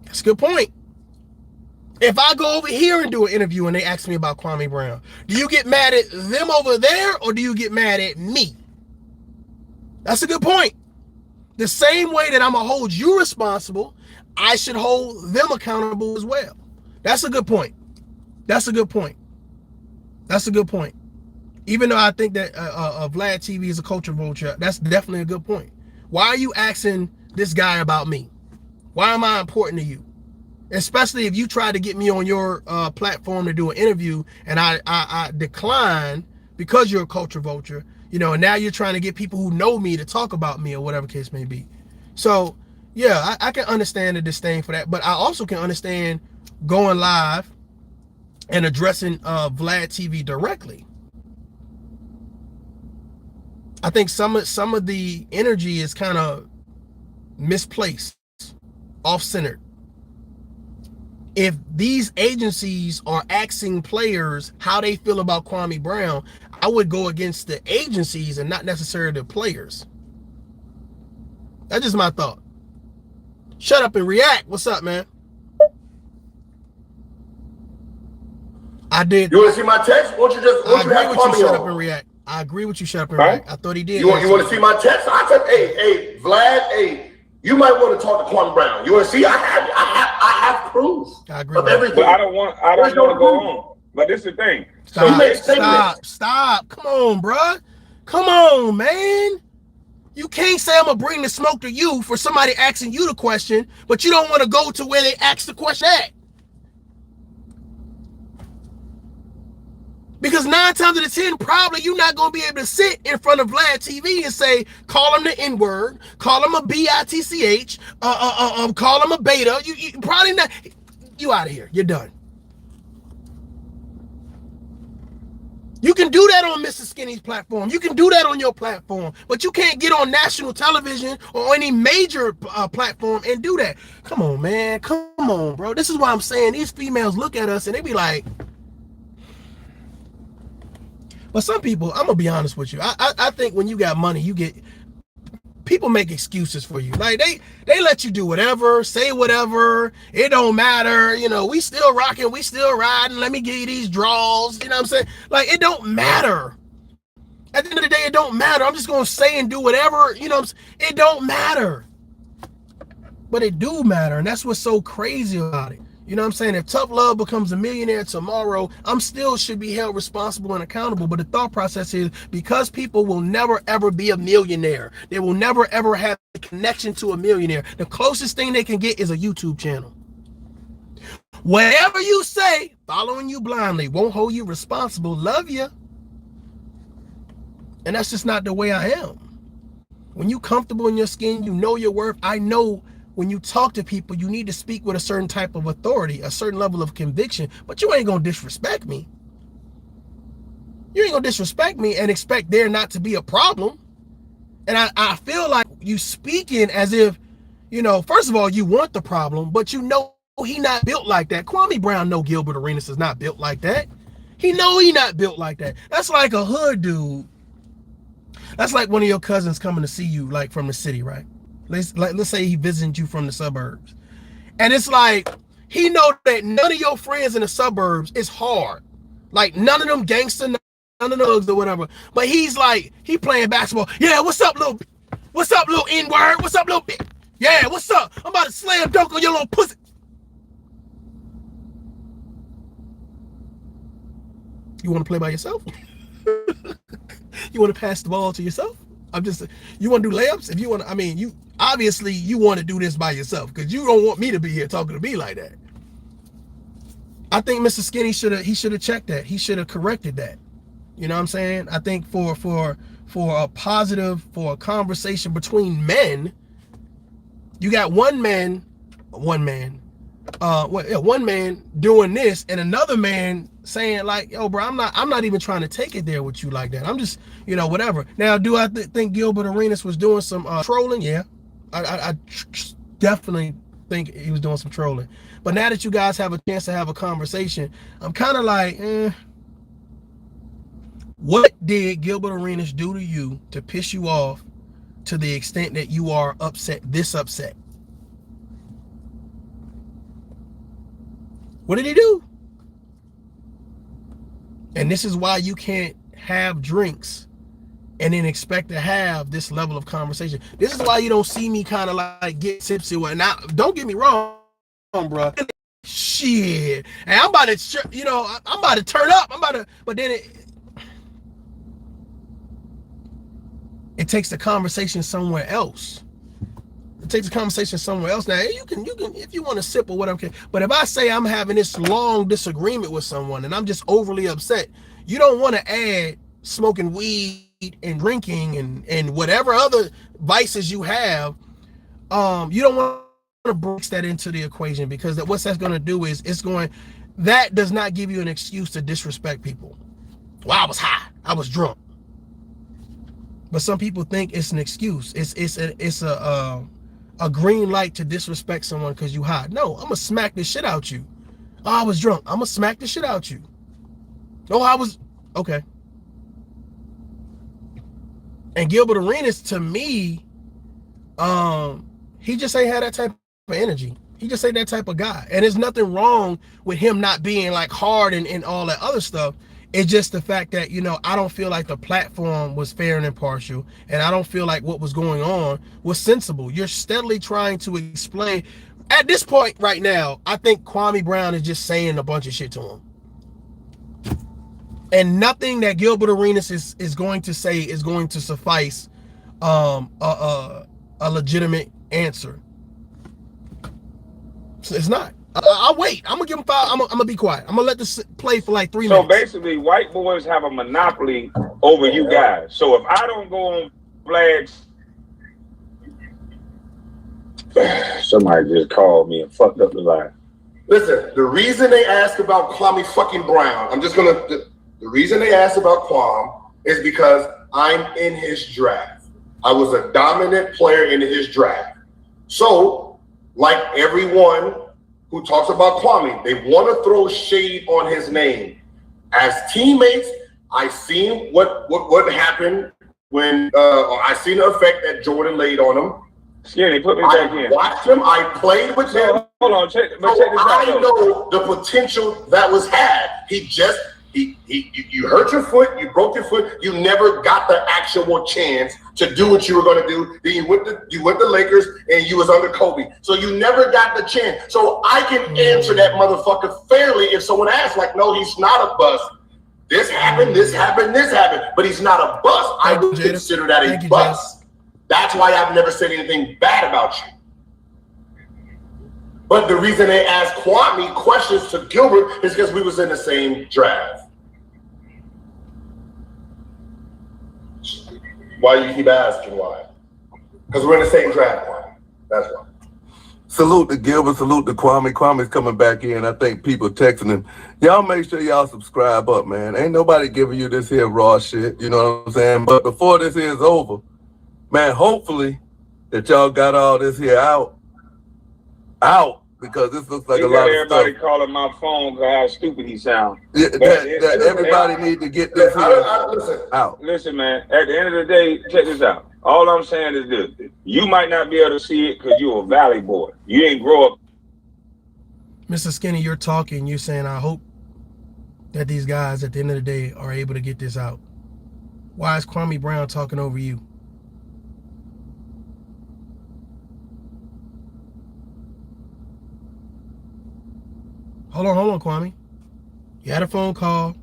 That's a good point. If I go over here and do an interview and they ask me about Kwame Brown, do you get mad at them over there, or do you get mad at me? That's a good point. The same way that I'm going to hold you responsible, I should hold them accountable as well. That's a good point. That's a good point. That's a good point. Even though I think that Vlad TV is a culture vulture, that's definitely a good point. Why are you asking this guy about me? Why am I important to you? especially if you try to get me on your platform to do an interview and I decline because you're a culture vulture, you know, and now you're trying to get people who know me to talk about me or whatever case may be. So yeah, I can understand the disdain for that, but I also can understand going live and addressing Vlad TV directly. I think some of the energy is kind of misplaced, off-centered. If these agencies are asking players how they feel about Kwame Brown, I would go against the agencies and not necessarily the players. That's just my thought. Shut up and react. What's up, man? I did. You want to see my text? Won't you just I agree have with you. Kwame Shut up on? and react. I agree with you. Shut up and Right? react. I thought he did. You want to see my text? I said, hey, Vlad, hey, you might want to talk to Kwame Brown. You want to see? I have proof I agree of with everything. But I don't want to go on. But this is the thing. Stop. Come on, bruh. Come on, man. You can't say I'm gonna bring the smoke to you for somebody asking you the question, but you don't want to go to where they ask the question at. Because 9 times out of 10, probably you're not going to be able to sit in front of Vlad TV and say, call him the N-word, call him a B-I-T-C-H, call him a beta. You probably not. You out of here. You're done. You can do that on Mr. Skinny's platform. You can do that on your platform. But you can't get on national television or any major platform and do that. Come on, man. Come on, bro. This is why I'm saying these females look at us and they be like, but some people, I'm gonna be honest with you. I think when you got money, you get people make excuses for you. Like they let you do whatever, say whatever. It don't matter. You know, we still rocking, we still riding. Let me give you these draws. You know what I'm saying? Like it don't matter. At the end of the day, it don't matter. I'm just gonna say and do whatever. You know what I'm saying? It don't matter. But it do matter, and that's what's so crazy about it. You know what I'm saying? If Tough Love becomes a millionaire tomorrow, I'm still should be held responsible and accountable. But the thought process is because people will never, ever be a millionaire. They will never, ever have a connection to a millionaire. The closest thing they can get is a YouTube channel. Whatever you say, following you blindly, won't hold you responsible. Love you. And that's just not the way I am. When you comfortable in your skin, you know your worth. I know when you talk to people, you need to speak with a certain type of authority, a certain level of conviction, but you ain't gonna disrespect me. You ain't gonna disrespect me and expect there not to be a problem. And I feel like you speaking as if, you know, first of all, you want the problem, but you know he not built like that. Kwame Brown know Gilbert Arenas is not built like that. He know he not built like that. That's like a hood dude. That's like one of your cousins coming to see you, like from the city, right? Let's say he visited you from the suburbs. And it's like, he know that none of your friends in the suburbs is hard. Like none of them gangster, none of thugs or whatever. But he's like, he playing basketball. Yeah, what's up, little N-word? What's up, little bit? Yeah, what's up? I'm about to slam dunk on your little pussy. You want to play by yourself? You want to pass the ball to yourself? You want to do layups? If you want to, I mean, you obviously you want to do this by yourself because you don't want me to be here talking to me like that. I think Mr. Skinny should have checked that. He should have corrected that. You know what I'm saying? I think for a positive, for a conversation between men, you got one man doing this and another man saying like, yo, bro, I'm not even trying to take it there with you like that. I'm just, you know, whatever. Now, do I think Gilbert Arenas was doing some trolling? Yeah, I definitely think he was doing some trolling. But now that you guys have a chance to have a conversation, I'm kind of like, what did Gilbert Arenas do to you to piss you off to the extent that you are this upset? What did he do? And this is why you can't have drinks and then expect to have this level of conversation. This is why you don't see me kind of like get tipsy. Now, don't get me wrong, bro. Shit. And I'm about to, you know, I'm about to turn up. But then it takes the conversation somewhere else. take the conversation somewhere else. Now you can if you want to sip or whatever. Okay. But if I say I'm having this long disagreement with someone and I'm just overly upset, you don't want to add smoking weed and drinking and whatever other vices you have. You don't want to break that into the equation, because what that's going to do is that does not give you an excuse to disrespect people. Well, I was high, I was drunk. But some people think it's an excuse. It's a green light to disrespect someone because you high. No, I'm gonna smack the shit out you. Oh, I was drunk. I'm gonna smack the shit out you. Oh, I was okay. And Gilbert Arenas, to me, he just ain't had that type of energy. He just ain't that type of guy. And there's nothing wrong with him not being like hard and all that other stuff. It's just the fact that, I don't feel like the platform was fair and impartial, and I don't feel like what was going on was sensible. You're steadily trying to explain. At this point right now, I think Kwame Brown is just saying a bunch of shit to him. And nothing that Gilbert Arenas is going to say is going to suffice a legitimate answer. So it's not. I'll wait. I'm gonna give him 5. I'm gonna be quiet. I'm gonna let this play for like 3 minutes. So basically, white boys have a monopoly over you guys. So if I don't go on Vlad's, somebody just called me and fucked up the line. Listen, the reason they asked about Kwame fucking Brown, the reason they asked about Kwame is because I'm in his draft. I was a dominant player in his draft. So, like everyone who talks about Kwame, they want to throw shade on his name. As teammates, I seen what happened when I seen the effect that Jordan laid on him. Skinny, put me back in. I watched him. I played with him. Hold on, check this So out. I know the potential that was had. You hurt your foot, you broke your foot, you never got the actual chance to do what you were going to do. Then you went to Lakers and you was under Kobe. So you never got the chance. So I can answer that motherfucker fairly if someone asks, like, no, he's not a bust. This happened, this happened, this happened, but he's not a bust. I would consider that a bust. That's why I've never said anything bad about you. But the reason they asked Kwame questions to Gilbert is because we was in the same draft. Why you keep asking why? Because we're in the same draft, Kwame. That's why. Salute to Gilbert, salute to Kwame. Kwame's coming back in. I think people texting him. Y'all make sure y'all subscribe up, man. Ain't nobody giving you this here raw shit, you know what I'm saying? But before this is over, man, hopefully that y'all got all this here out, because this looks like a lot of stuff. Everybody calling my phone because how stupid he sounds. Yeah, that everybody need to get this out. Listen, man, at the end of the day, check this out. All I'm saying is this. You might not be able to see it because you're a valley boy. You ain't grow up. Mr. Skinny, you're talking. You're saying, I hope that these guys at the end of the day are able to get this out. Why is Kwame Brown talking over you? Hold on, Kwame. You had a phone call.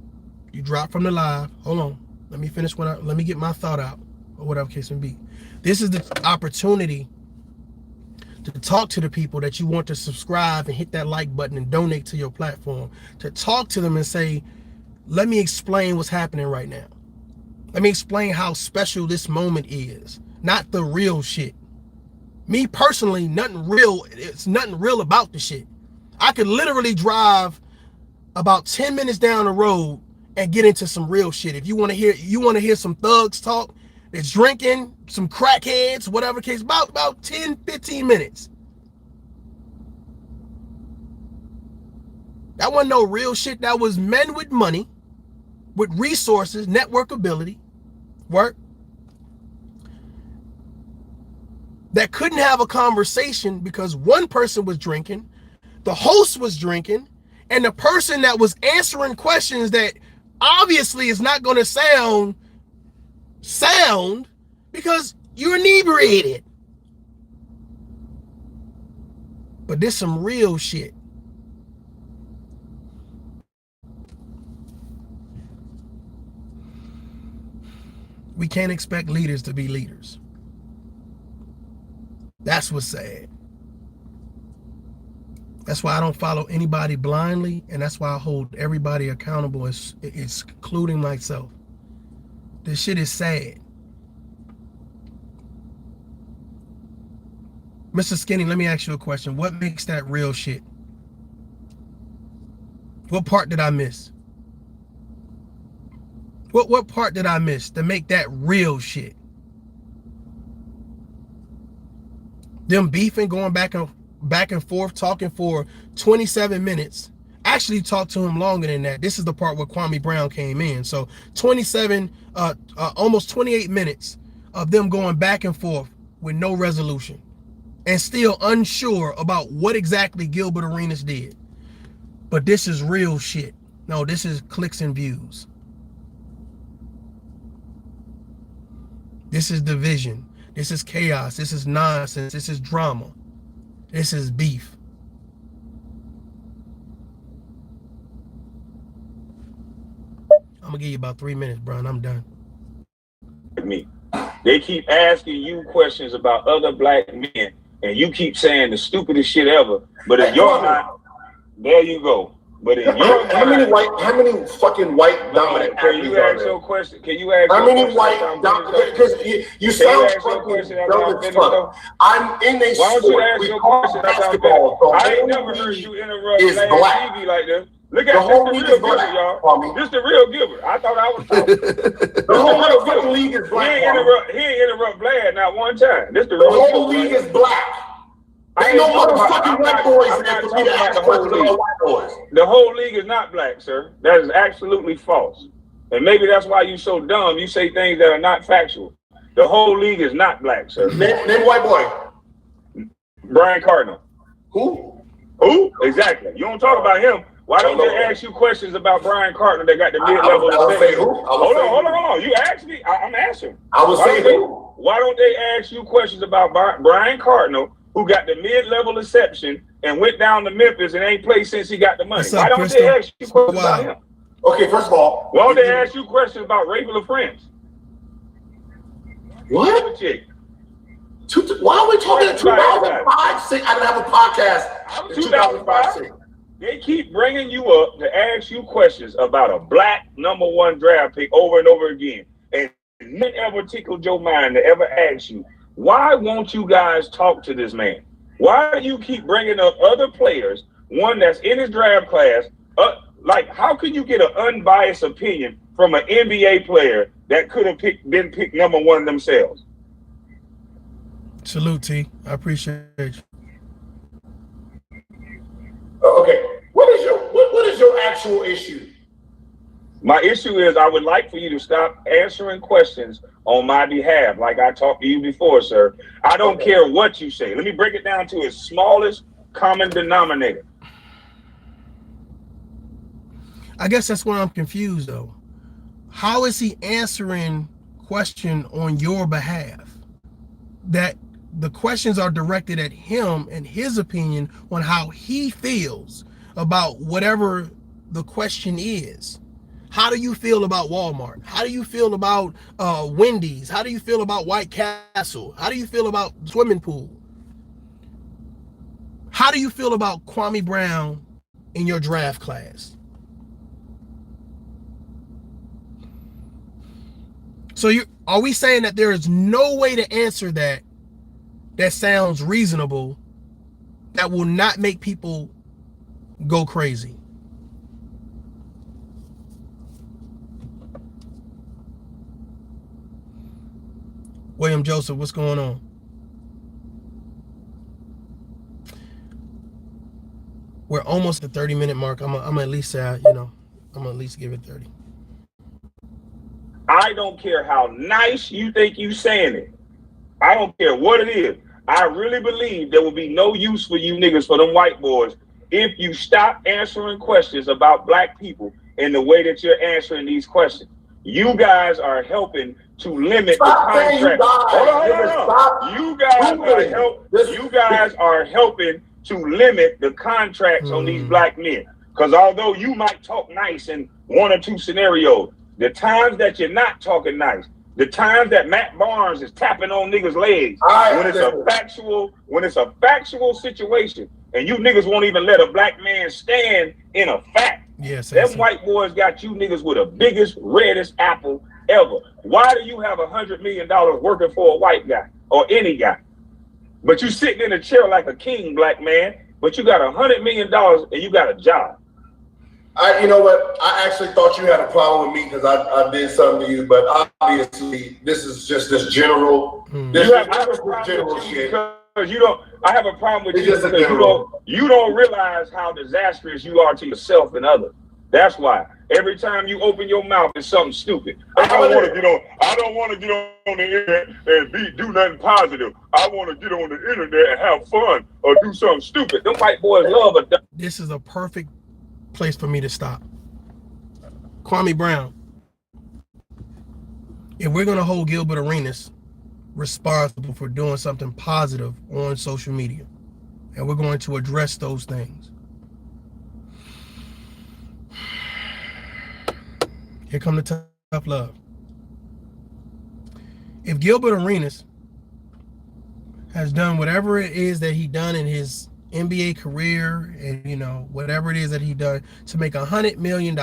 You dropped from the live. Hold on. Let me finish let me get my thought out, or whatever case may be. This is the opportunity to talk to the people that you want to subscribe and hit that like button and donate to your platform. To talk to them and say, let me explain what's happening right now. Let me explain how special this moment is. Not the real shit. Me personally, it's nothing real about the shit. I could literally drive about 10 minutes down the road and get into some real shit. If you want to hear some thugs talk, that's drinking, some crackheads, whatever case, about 10, 15 minutes. That wasn't no real shit. That was men with money, with resources, network ability, work, that couldn't have a conversation because one person was drinking, the host was drinking, and the person that was answering questions that obviously is not going to sound because you're inebriated. But there's some real shit. We can't expect leaders to be leaders. That's what's sad. That's why I don't follow anybody blindly, and that's why I hold everybody accountable, including myself. This shit is sad. Mr. Skinny, let me ask you a question. What makes that real shit? What part did I miss? What part did I miss to make that real shit? Them beefing, going back and forth, talking for 27 minutes. Actually talked to him longer than that. This is the part where Kwame Brown came in. So 27, almost 28 minutes of them going back and forth with no resolution and still unsure about what exactly Gilbert Arenas did. But this is real shit. No, this is clicks and views. This is division. This is chaos. This is nonsense. This is drama. This is beef. I'm gonna give you about 3 minutes, bro, and I'm done. Me. They keep asking you questions about other black men, and you keep saying the stupidest shit ever. But in your mind, there you go. But in your how many fucking white dominant can you ask your question? Can you ask how many white dominant? Because you sound fucking dumb as fuck. I'm in a sport. Why don't you ask your question? Basketball. I ain't never heard you interrupt TV like this. Look at the whole this, league is black, y'all. This the real Gilbert. I thought I was talking. The whole motherfucking league is black. He ain't interrupt Vlad not one time. This the whole league is black. Ain't no motherfucking black boys in there for me to ask questions about white boys. The whole league is not black, sir. That is absolutely false. And maybe that's why you so dumb. You say things that are not factual. The whole league is not black, sir. Name white boy. Brian Cardinal. Who? Who? Exactly. You don't talk about him. Why don't they ask you questions about Brian Cardinal that got the mid-level? Hold on. You asked me. I'm answering. I was saying who? Why don't they ask you questions about Brian Cardinal, who got the mid-level exception and went down to Memphis and ain't played since he got the money? Why don't they ask you questions about him? Okay, first of all, why don't they ask you questions about regular friends? What? Why are we talking in 2005? 6? I didn't have a podcast in 2005. 6. They keep bringing you up to ask you questions about a black #1 draft pick over and over again. And nothing ever tickled your mind to ever ask you, why won't you guys talk to this man? Why do you keep bringing up other players, one that's in his draft class? Like, how can you get an unbiased opinion from an NBA player that could have been picked #1 themselves? Salute, T. I appreciate you. Okay, what is your actual issue? My issue is I would like for you to stop answering questions on my behalf, like I talked to you before, sir. I don't care what you say. Let me break it down to its smallest common denominator. I guess that's why I'm confused, though. How is he answering question on your behalf? That the questions are directed at him and his opinion on how he feels about whatever the question is. How do you feel about Walmart? How do you feel about Wendy's? How do you feel about White Castle? How do you feel about swimming pool? How do you feel about Kwame Brown in your draft class? So are we saying that there is no way to answer that sounds reasonable, that will not make people go crazy? William Joseph, what's going on? We're almost at the 30-minute mark. I'm gonna at least say, I'm gonna at least give it 30. I don't care how nice you think you saying it. I don't care what it is. I really believe there will be no use for you niggas, for them white boys, if you stop answering questions about black people in the way that you're answering these questions. You guys are helping to limit the contract. Hold on. You guys are helping to limit the contracts on these black men. Because although you might talk nice in 1 or 2 scenarios, the times that you're not talking nice, The times that Matt Barnes is tapping on niggas' legs when it's a factual situation, and you niggas won't even let a black man stand in a fact. Yes, them white boys got you niggas with the biggest, reddest apple ever. Why do you have $100 million working for a white guy or any guy? But you sitting in a chair like a king, black man, but you got $100 million and you got a job. You know what? I actually thought you had a problem with me because I did something to you, but obviously this is just this general. I have a problem with you because you don't. I have a problem with you because you don't realize how disastrous you are to yourself and others. That's why every time you open your mouth, it's something stupid. I don't want to get on the internet and do nothing positive. I want to get on the internet and have fun or do something stupid. Them white boys love a. This is a perfect place for me to stop. Kwame Brown, if we're going to hold Gilbert Arenas responsible for doing something positive on social media, and we're going to address those things, here come the tough love. If Gilbert Arenas has done whatever it is that he done in his NBA career, and you know, whatever it is that he done to make $100 million,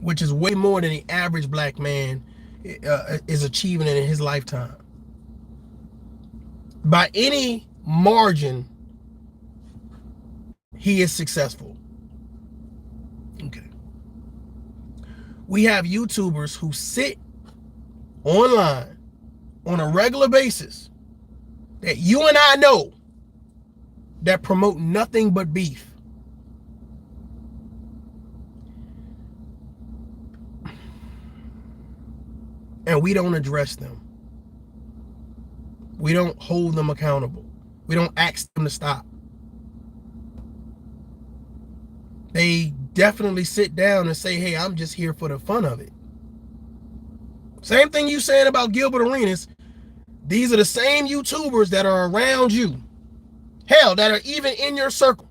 which is way more than the average black man is achieving in his lifetime, by any margin, he is successful. Okay. We have YouTubers who sit online on a regular basis that you and I know that promote nothing but beef. And we don't address them. We don't hold them accountable. We don't ask them to stop. They definitely sit down and say, hey, I'm just here for the fun of it. Same thing you saying about Gilbert Arenas. These are the same YouTubers that are around you. Hell, that are even in your circle.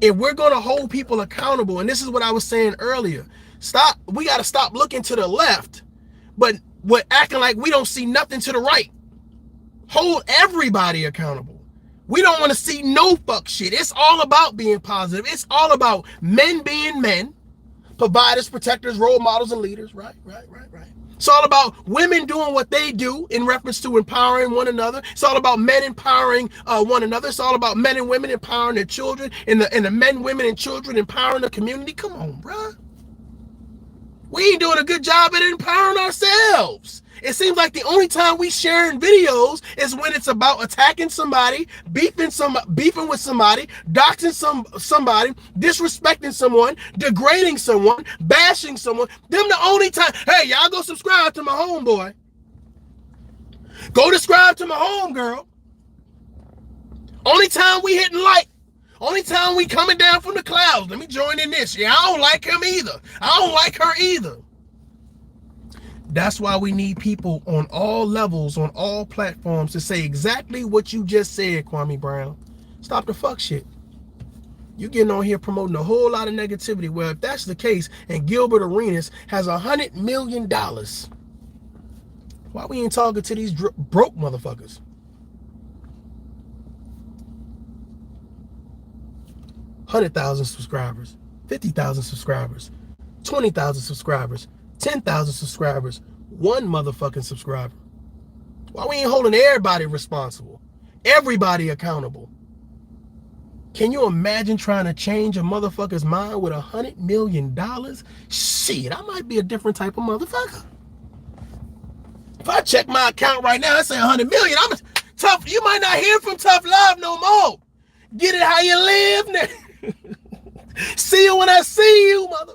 If we're going to hold people accountable, and this is what I was saying earlier, we got to stop looking to the left, but we're acting like we don't see nothing to the right. Hold everybody accountable. We don't want to see no fuck shit. It's all about being positive. It's all about men being men, providers, protectors, role models, and leaders. Right. It's all about women doing what they do in reference to empowering one another. It's all about men empowering one another. It's all about men and women empowering their children, and the men, women, and children empowering the community. Come on, bruh. We ain't doing a good job at empowering ourselves. It seems like the only time we sharing videos is when it's about attacking somebody, beefing with somebody, doxing somebody, disrespecting someone, degrading someone, bashing someone. Them the only time. Hey, y'all go subscribe to my homeboy. Go subscribe to my homegirl. Only time we hitting like. Only time we coming down from the clouds. Let me join in this. Yeah, I don't like him either. I don't like her either. That's why we need people on all levels, on all platforms, to say exactly what you just said, Kwame Brown. Stop the fuck shit. You getting on here promoting a whole lot of negativity. Well, if that's the case, and Gilbert Arenas has $100 million, why we ain't talking to these broke motherfuckers? $100,000 subscribers, 50,000 subscribers, 20,000 subscribers, 10,000 subscribers, one motherfucking subscriber. Why we ain't holding everybody responsible, everybody accountable? Can you imagine trying to change a motherfucker's mind with $100 million? Shit, I might be a different type of motherfucker. If I check my account right now, I say 100 million. I'm tough. You might not hear from Tough Love no more. Get it how you live now. See you when I see you, mother.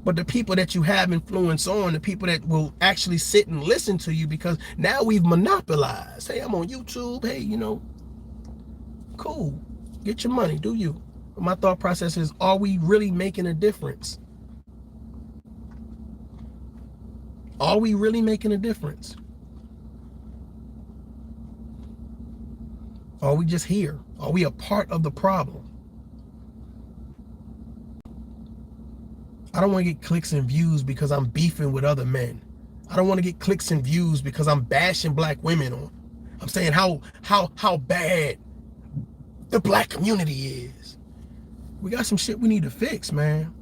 But the people that you have influence on, the people that will actually sit and listen to you, because now we've monopolized. Hey, I'm on YouTube. Hey, you know, cool. Get your money, do you? But my thought process is, are we really making a difference? Are we really making a difference? Are we just here? Are we a part of the problem? I don't want to get clicks and views because I'm beefing with other men. I don't want to get clicks and views because I'm bashing black women on. I'm saying how bad the black community is. We got some shit we need to fix, man.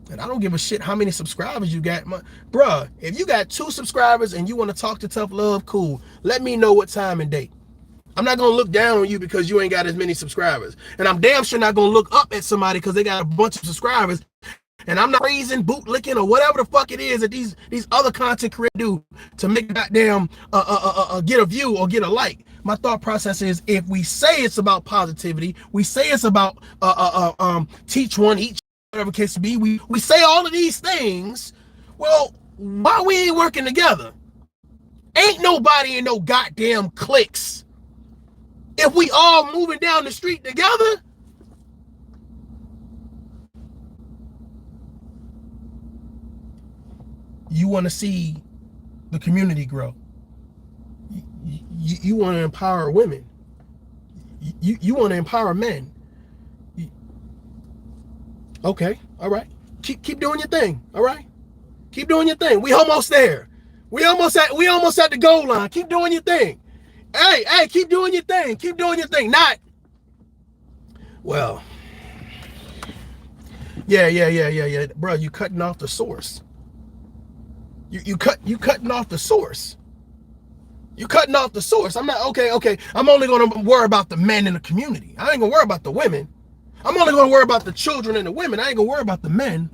And I don't give a shit how many subscribers you got. Bruh, if you got 2 subscribers and you want to talk to Tough Love, cool. Let me know what time and date. I'm not going to look down on you because you ain't got as many subscribers. And I'm damn sure not going to look up at somebody because they got a bunch of subscribers. And I'm not praising, bootlicking, or whatever the fuck it is that these other content creators do to make goddamn get a view or get a like. My thought process is, if we say it's about positivity, we say it's about teach one, each, whatever case to be, we say all of these things. Well, why we ain't working together? Ain't nobody in no goddamn cliques. If we all moving down the street together, you want to see the community grow. You want to empower women. You want to empower men. Okay, all right. Keep doing your thing. All right, keep doing your thing. We almost there. We almost at the goal line. Keep doing your thing. Hey, keep doing your thing. Keep doing your thing. Not, well, yeah. Bro, you cutting off the source. You cutting off the source. You cutting off the source. I'm not, okay. I'm only going to worry about the men in the community. I ain't going to worry about the women. I'm only going to worry about the children and the women. I ain't going to worry about the men.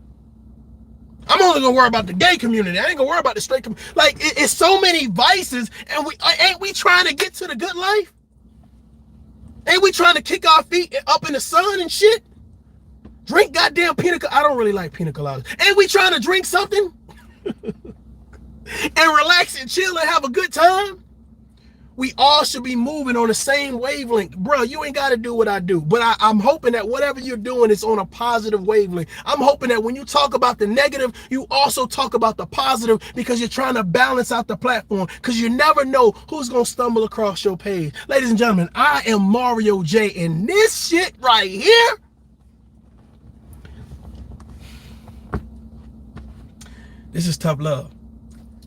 I'm only going to worry about the gay community. I ain't going to worry about the straight community. Like, it's so many vices, and ain't we trying to get to the good life? Ain't we trying to kick our feet up in the sun and shit? Drink goddamn pina colada. I don't really like pina coladas. Ain't we trying to drink something? And relax and chill and have a good time? We all should be moving on the same wavelength. Bro, you ain't got to do what I do. But I'm hoping that whatever you're doing is on a positive wavelength. I'm hoping that when you talk about the negative, you also talk about the positive, because you're trying to balance out the platform, because you never know who's going to stumble across your page. Ladies and gentlemen, I am Mario J, and this shit right here, this is Tough Love.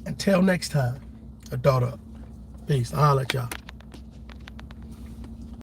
Until next time, a daughter up. Peace. I'll holler at y'all.